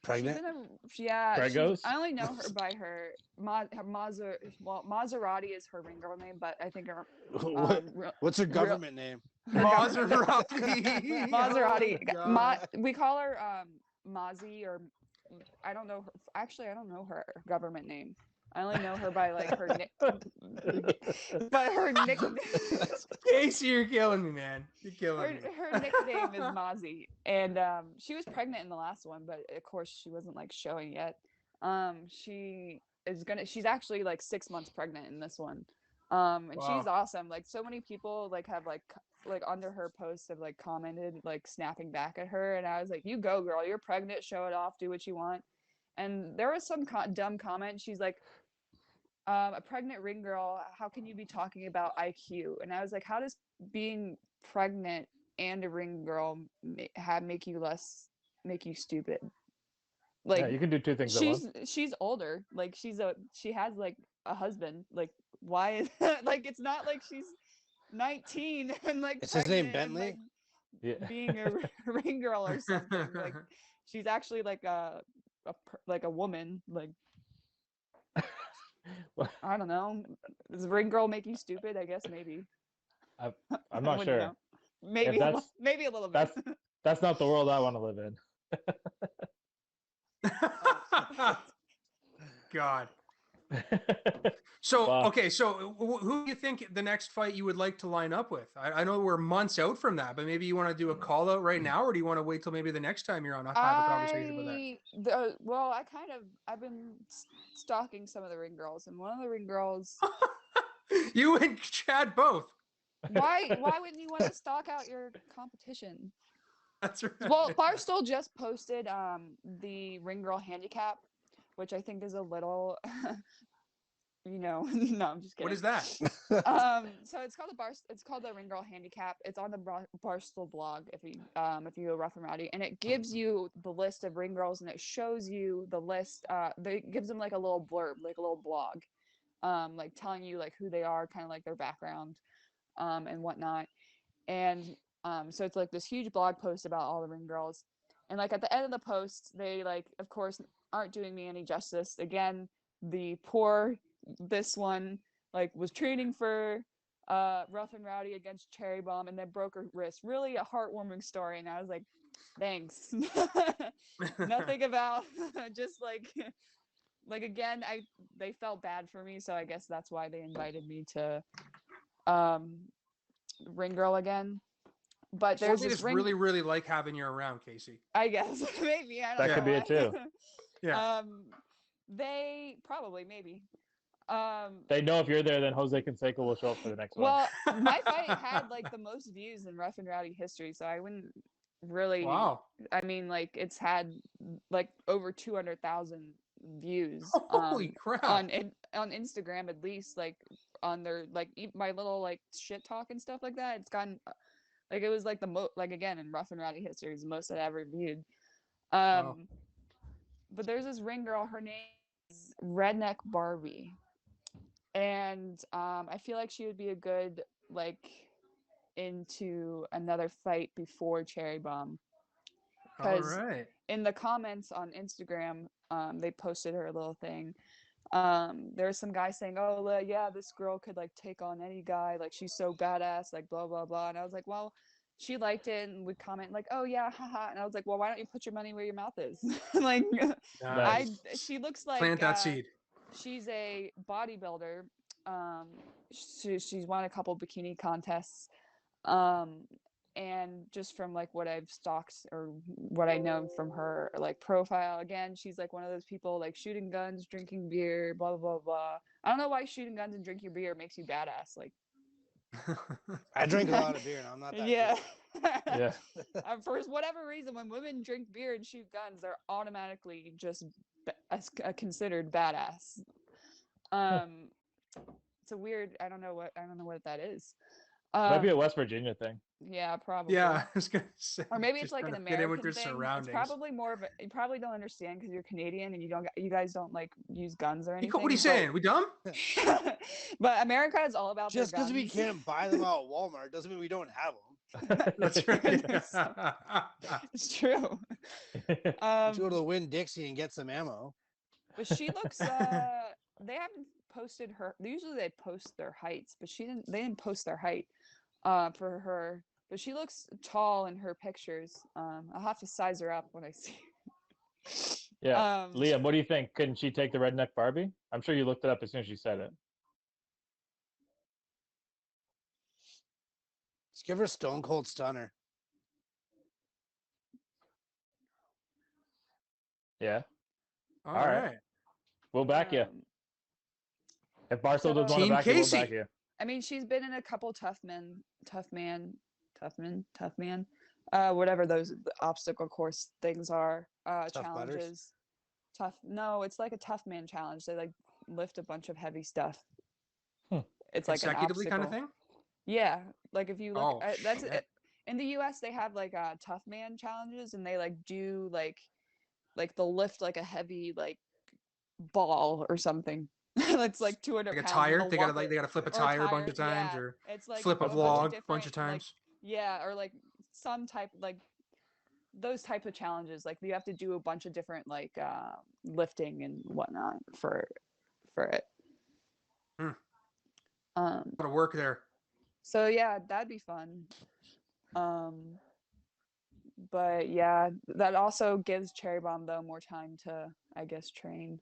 Pregnant? I only know her by her Maserati is her ring girl name, but I think her what's her government name? Maserati. Maserati. We call her Mozzie, or I don't know her. Actually, I don't know her government name. I only know her by like her but her nickname. Casey, you're killing me, man. You're killing me. Her nickname is Mozzie, and she was pregnant in the last one, but of course she wasn't like showing yet. She's actually like 6 months pregnant in this one, and she's awesome. Like, so many people like have like under her posts have like commented like snapping back at her, and I was like, you go girl, you're pregnant, show it off, do what you want. And there was some dumb comment. She's like, a pregnant ring girl, how can you be talking about IQ? And I was like, how does being pregnant and a ring girl make you stupid? Like, yeah, you can do two things at once. She's older, like she has like a husband. Like, why is like, it's not like she's 19 and like it's his name Bentley, like, being a ring girl or something. Like, she's actually like a woman. Like, I don't know. Does a ring girl make you stupid? I guess maybe. I'm I not wouldn't sure. know. Maybe maybe a little bit. That's not the world I want to live in. God. So, Well, okay, so who do you think the next fight you would like to line up with? I know we're months out from that, but maybe you want to do a call out right now, or do you want to wait till maybe the next time you're on have a conversation about that? Well, I've been stalking some of the ring girls, and one of the ring girls. You and Chad both. Why wouldn't you want to stalk out your competition? That's right. Well, Barstool just posted the ring girl handicap, which I think is a little no, I'm just kidding. What is that? So it's called the ring girl handicap. It's on the Barstool blog if you go Rough and Rowdy, and it gives you the list of ring girls, and it shows you the list. It gives them like a little blurb, like a little blog, like telling you like who they are, kind of like their background, and whatnot. And so it's like this huge blog post about all the ring girls, and like at the end of the post, they like of course aren't doing me any justice. Again, this one like was training for Rough and Rowdy against Cherry Bomb and then broke her wrist. Really a heartwarming story, and I was like, thanks. Nothing about just like again, they felt bad for me, so I guess that's why they invited me to ring girl again. But there's they this just really, really like having you around, Kacey. I guess maybe I don't that know. could be it too. Yeah. They probably maybe. They know if you're there, then Jose Canseco will show up for the next one. Well, my fight had like the most views in Rough and Rowdy history, so I wouldn't really. Wow. I mean, like it's had like over 200,000 views. Holy crap! On Instagram at least, like on their like my little like shit talk and stuff like that. It's gotten like it was like the most like again in Rough and Rowdy history is the most I'd ever viewed. Wow. But there's this ring girl. Her name is Redneck Barbie. And I feel like she would be a good like into another fight before Cherry Bomb. Because in the comments on Instagram, they posted her little thing. There was some guy saying, "Oh, yeah, this girl could like take on any guy. Like she's so badass. Like blah blah blah." And I was like, "Well." She liked it and would comment like, "Oh yeah, haha." And I was like, "Well, why don't you put your money where your mouth is?" Like, nice. she looks like plant that seed. She's a bodybuilder. She's won a couple bikini contests. And just from like what I've stalked or what I know from her like profile, again, she's like one of those people like shooting guns, drinking beer, blah blah blah. I don't know why shooting guns and drinking beer makes you badass. Like, I drink a lot of beer and I'm not that. Yeah. Yeah. For whatever reason, when women drink beer and shoot guns, they're automatically just considered badass. It's a weird. I don't know what that is. Might be a West Virginia thing. Yeah, probably. Yeah, I was gonna say. Or maybe it's like an American with your thing. surroundings. It's probably more of a. You probably don't understand because you're Canadian and you guys don't like use guns or anything. What are you saying? We dumb? But America is all about just because we guns. can't buy them out at Walmart doesn't mean we don't have them. That's right. It's true. Let's go to the Winn-Dixie and get some ammo. But she looks. They haven't posted her. Usually they post their heights, but they didn't post their height for her. But she looks tall in her pictures. I'll have to size her up when I see her. Yeah. Liam, what do you think? Couldn't she take the Redneck Barbie? I'm sure you looked it up as soon as she said it. Just give her a Stone Cold Stunner. Yeah. All right. We'll back you. If Barstool does want to Team back you, we'll Kacey. back you. I mean, she's been in a couple tough man, whatever those obstacle course things are, challenges. No, it's like a tough man challenge. They like lift a bunch of heavy stuff. It's like an consecutively obstacle kind of thing. Yeah, like if you look, that's shit. it. In the U.S. they have like tough man challenges, and they like do like they'll lift like a heavy like ball or something. It's like 200 Like a pounds. tire. They gotta flip a tire a bunch of times, yeah. or It's like flip a bunch vlog a of bunch of different, times. yeah, or like some type like those type of challenges. Like you have to do a bunch of different like lifting and whatnot for it. A lot of work there. So yeah, that'd be fun. But yeah, that also gives Cherry Bomb though more time to, I guess, train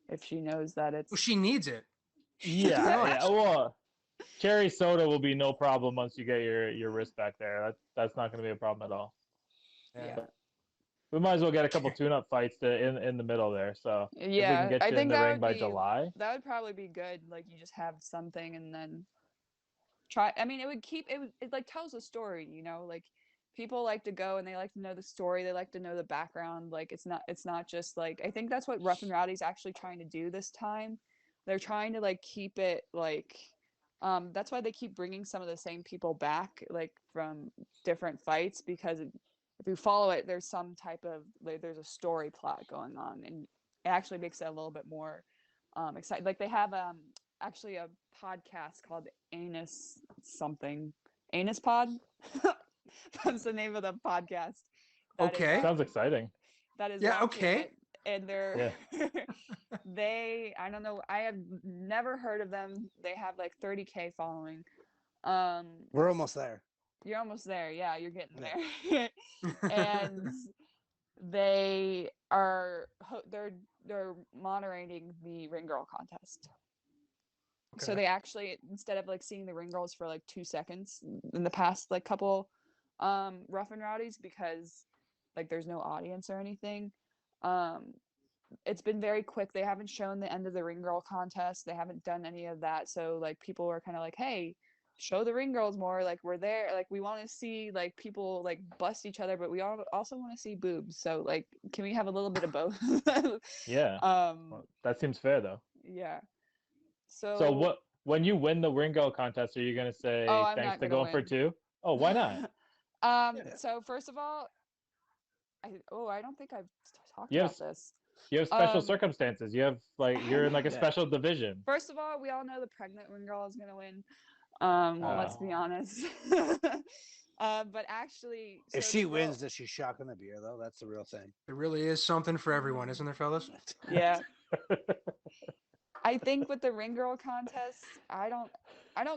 if she knows that it's. Well, she needs it. Yeah, yeah. Well, cherry soda will be no problem once you get your wrist back there. That's not going to be a problem at all. Yeah. But we might as well get a couple tune-up fights in the middle there. So if we can Yeah, get I you in think the that ring would by be July, that would probably be good. Like you just have something and then try. I mean, it like tells a story, you know, like people like to go and they like to know the story, they like to know the background. Like it's not just like, I think that's what Rough and Rowdy's actually trying to do this time. They're trying to like keep it like that's why they keep bringing some of the same people back like from different fights, because if you follow it, there's some type of like, there's a story plot going on, and it actually makes it a little bit more exciting. Like they have actually a podcast called Anus something. Anus Pod. That's the name of the podcast. That is, Okay. sounds exciting. that is Yeah, watching okay. it, and they're I don't know, I have never heard of them. They have like 30K following. We're almost there. You're almost there. Yeah, you're getting there. And they are they're moderating the ring girl contest. So they actually, instead of like seeing the ring girls for like 2 seconds in the past like couple Rough and Rowdies, because like there's no audience or anything, it's been very quick. They haven't shown the end of the ring girl contest. They haven't done any of that. So like people are kind of like, hey, show the ring girls more. Like we're there. Like we want to see like people like bust each other, but we also want to see boobs. So like, can we have a little bit of both? Yeah. Well, that seems fair though. Yeah. So what, when you win the ring girl contest, are you gonna say I'm thanks not to gonna Going for win. Two? Oh, why not? So first of all, I don't think I've talked You have about this. You have special circumstances. You have like you're in like a special division. First of all, we all know the pregnant ring girl is gonna win. Let's be honest. But actually, if she wins, does she shotgun the beer though? That's the real thing. There really is something for everyone, isn't there, fellas? Yeah. I think with the ring girl contest, I don't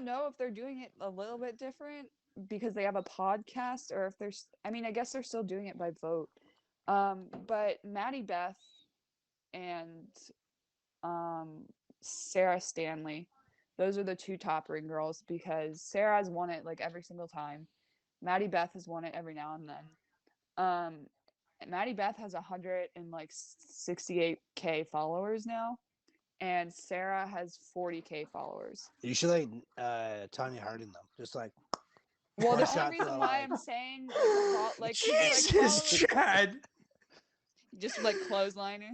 know if they're doing it a little bit different because they have a podcast, or if there's, I mean, I guess they're still doing it by vote. But Maddie Beth and Sarah Stanley, those are the two top ring girls, because Sarah has won it like every single time. Maddie Beth has won it every now and then. Maddie Beth has 168K followers now, and Sarah has 40K followers. You should like Tanya Harding them, just like. Well, the only reason why I'm saying like Jesus, Chad, just like clothesliner.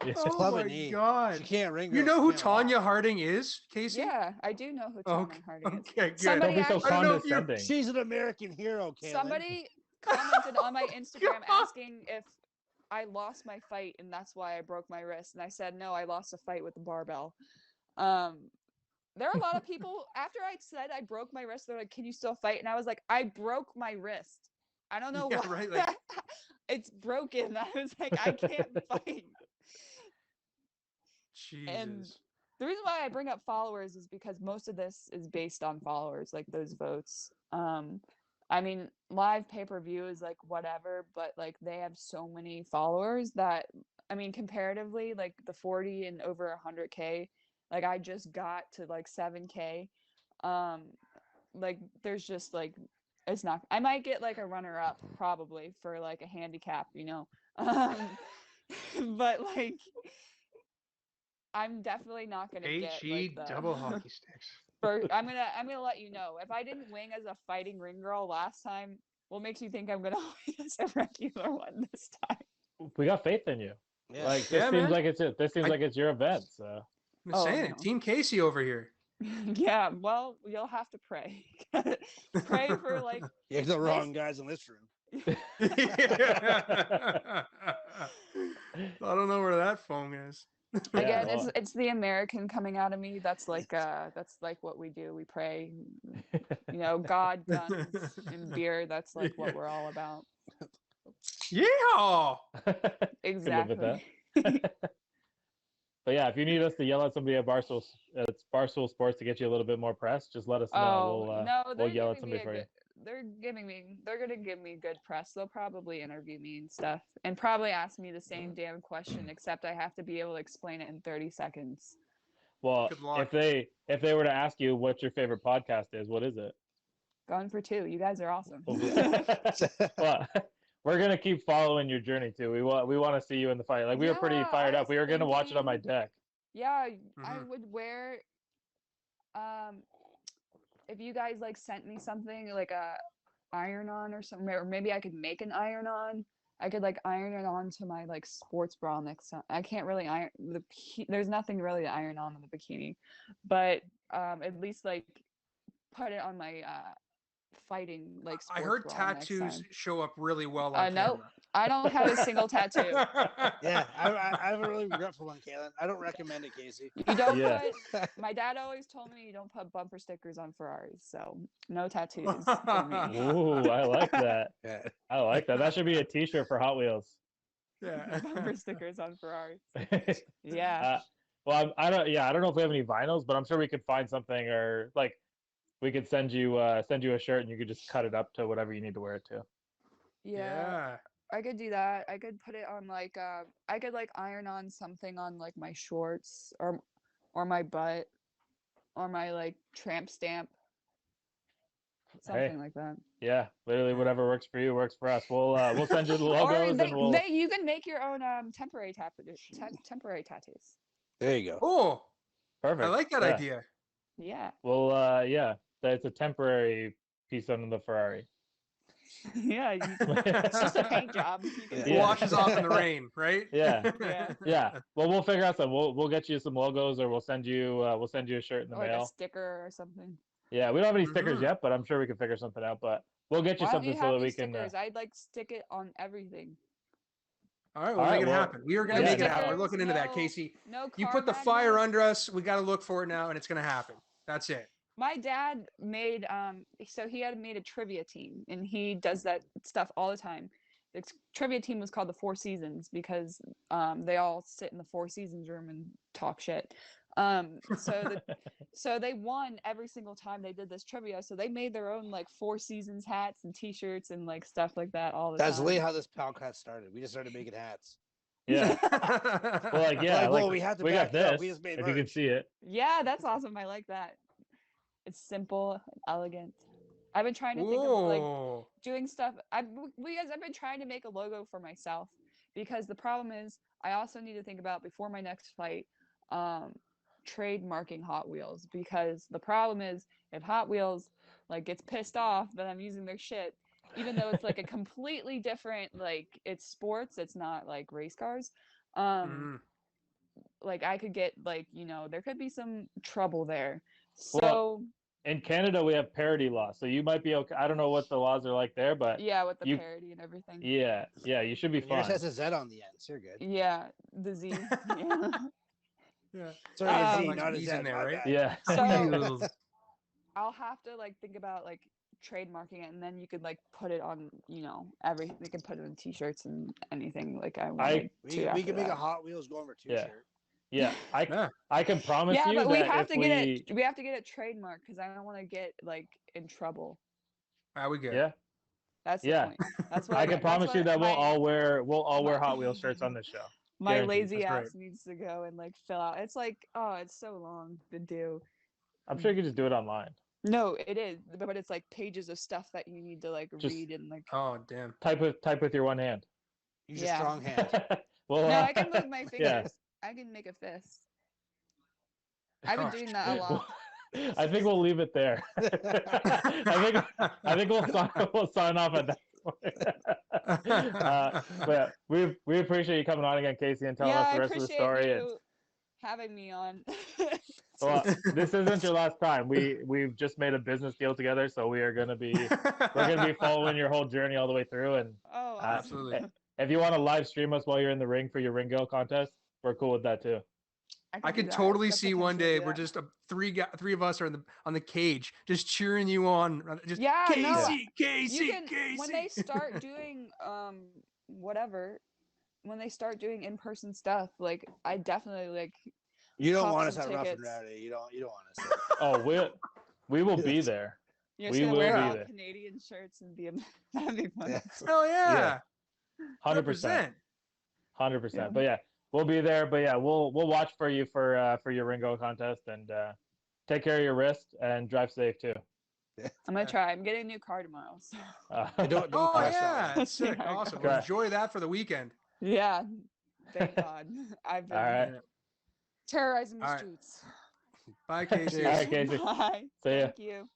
Oh my God, she can't ring. You know who Tanya Harding is, Casey? Yeah, I do know who Tanya Harding is. Okay, good. Somebody Don't be so condescending. She's an American hero, Caitlin. Somebody commented on my Instagram asking if I lost my fight and that's why I broke my wrist, and I said no, I lost a fight with the barbell. There are a lot of people, after I said I broke my wrist, they're like, can you still fight? And I was like, I broke my wrist. I don't know why. Right, like... It's broken. I was like, I can't fight. Jesus. And the reason why I bring up followers is because most of this is based on followers, like those votes. I mean, live pay-per-view is like whatever, but like they have so many followers that, I mean, comparatively, like the 40 and over 100K, like I just got to like 7K. Like there's just like, it's not, I might get like a runner-up probably for like a handicap, you know. But like, I'm definitely not gonna get like the double hockey sticks. I'm gonna let you know, if I didn't win as a fighting ring girl last time, what makes you think I'm gonna win as a regular one this time? We got faith in you. Yeah. Like this seems like it's it. This seems like it's your event. So I'm saying it. Team Casey over here. Yeah, well, you'll have to pray. Pray for like. You're the wrong guys in this room. I don't know where that phone is. Again, it's the American coming out of me. That's like what we do. We pray, you know, God, guns, and beer. That's like what we're all about. Yeah. Exactly. But yeah, if you need us to yell at somebody at Barstool, it's Barstool Sports to get you a little bit more press. Just let us know. Oh no, We'll they're yell at giving me somebody for you. they're gonna give me good press. They'll probably interview me and stuff, and probably ask me the same damn question, except I have to be able to explain it in 30 seconds. Well, Good luck. if they were to ask you what your favorite podcast is, what is it? Going for two. You guys are awesome. Well, we're gonna keep following your journey too. We want to see you in the fight. Like we were pretty fired up. We were gonna watch it on my deck. Yeah, I would wear. If you guys like sent me something like a iron on or something, or maybe I could make an iron on. I could like iron it on to my like sports bra next time. I can't really iron there's nothing really to iron on in the bikini, but at least like put it on my fighting like sports I heard bra next tattoos time. show up really well on No, camera. I don't have a single tattoo. Yeah, I have a really regretful one, Caitlin. I don't recommend it, Casey. You don't put. My dad always told me you don't put bumper stickers on Ferraris, so no tattoos for me. Ooh, I like that. Yeah. I like that. That should be a T-shirt for Hot Wheels. Yeah. Bumper stickers on Ferraris. Yeah. Well, I don't know if we have any vinyls, but I'm sure we could find something, or like we could send you a shirt and you could just cut it up to whatever you need to wear it to. Yeah. I could do that. I could put it on like I could like iron on something on like my shorts or my butt or my like tramp stamp. Something like that. Yeah, literally whatever works for you works for us. We'll send you the logos you can make your own temporary tattoos. There you go. Oh, perfect. I like that idea. Yeah. Well, yeah, it's a temporary piece on the Ferrari. Yeah, it's just a paint job. It washes off in the rain, right? Yeah. Yeah. Yeah. Well, we'll figure out something. We'll get you some logos, or we'll send you a shirt in the mail. Like a sticker or something. Yeah, we don't have any stickers yet, but I'm sure we can figure something out. But we'll get you something so that we can. I'd like stick it on everything. All right, we'll make it happen. We are going to make it happen. We're looking into that, Casey. No, you put the fire under us. We got to look for it now, and it's going to happen. That's it. My dad made so he had made a trivia team, and he does that stuff all the time. The trivia team was called the Four Seasons because they all sit in the Four Seasons room and talk shit. So they won every single time they did this trivia. So they made their own like Four Seasons hats and T-shirts and like stuff like that all the time. That's literally how this podcast started. We just started making hats. Yeah. Well, like we have to. We got this. We just made if merch. you can see it. Yeah, that's awesome. I like that. It's simple, elegant. I've been trying to think of like doing stuff. I've been trying to make a logo for myself because the problem is I also need to think about before my next fight, trademarking Hot Wheels, because the problem is if Hot Wheels like gets pissed off that I'm using their shit, even though it's like a completely different, like it's sports, it's not like race cars. Like I could get like, there could be some trouble there. So well, in Canada we have parody laws, so you might be okay. I don't know what the laws are like there, but yeah, with the parody and everything. Yeah, you should be fine. Yours has a Z on the end, so you're good. Yeah, the Z. Yeah. Yeah. Sorry, a Z, not a Z in there, right? Yeah. So I'll have to like think about like trademarking it, and then you could like put it on, everything. We can put it in T-shirts and anything like I want. We can make a Hot Wheels Go Over 2 shirt. Yeah, I can promise you but that we have to get it. We have to get it trademarked because I don't want to get like in trouble. We good. Yeah. That's the point. That's what I can promise you that we'll all wear Hot Wheels shirts on this show. My lazy ass needs to go and like fill out. It's like, it's so long to do. I'm sure you can just do it online. No, it is, but it's like pages of stuff that you need to like read and like. Oh damn! Type with your one hand. Use your strong hand. Well, no, I can move my fingers. Yeah. I can make a fist. I've been doing that a lot. I think we'll leave it there. I think we'll sign off at that point. But we appreciate you coming on again, Kacey, and telling us the rest of the story. You having me on. Well, this isn't your last time. We've just made a business deal together, so we're gonna be following your whole journey all the way through. And absolutely. If you want to live stream us while you're in the ring for your ring girl contest, we're cool with that too. I could totally see one day we're just three of us are on the cage just cheering you on. Just Kacey. When they start doing whatever, when they start doing in-person stuff, like I definitely like. You don't Cop want us some at Rough and tickets. Rowdy. You don't want us. Oh, we will be there. You're We just gonna will wear be all there. Canadian shirts and be that'd be fun. Yeah. Hell yeah. 100%. 100%. 100%. Yeah. But yeah, we'll be there. But yeah, we'll watch for you for your Ringo contest, and take care of your wrist and drive safe too. I'm gonna try. I'm getting a new car tomorrow. So. Don't Oh crash that yeah, one. that's sick. Yeah, I Awesome. got Well, it. enjoy that for the weekend. Yeah, thank God. I've been All right. terrorizing the All right. streets. Bye, Casey. All right, Casey. Bye. See ya. Thank you.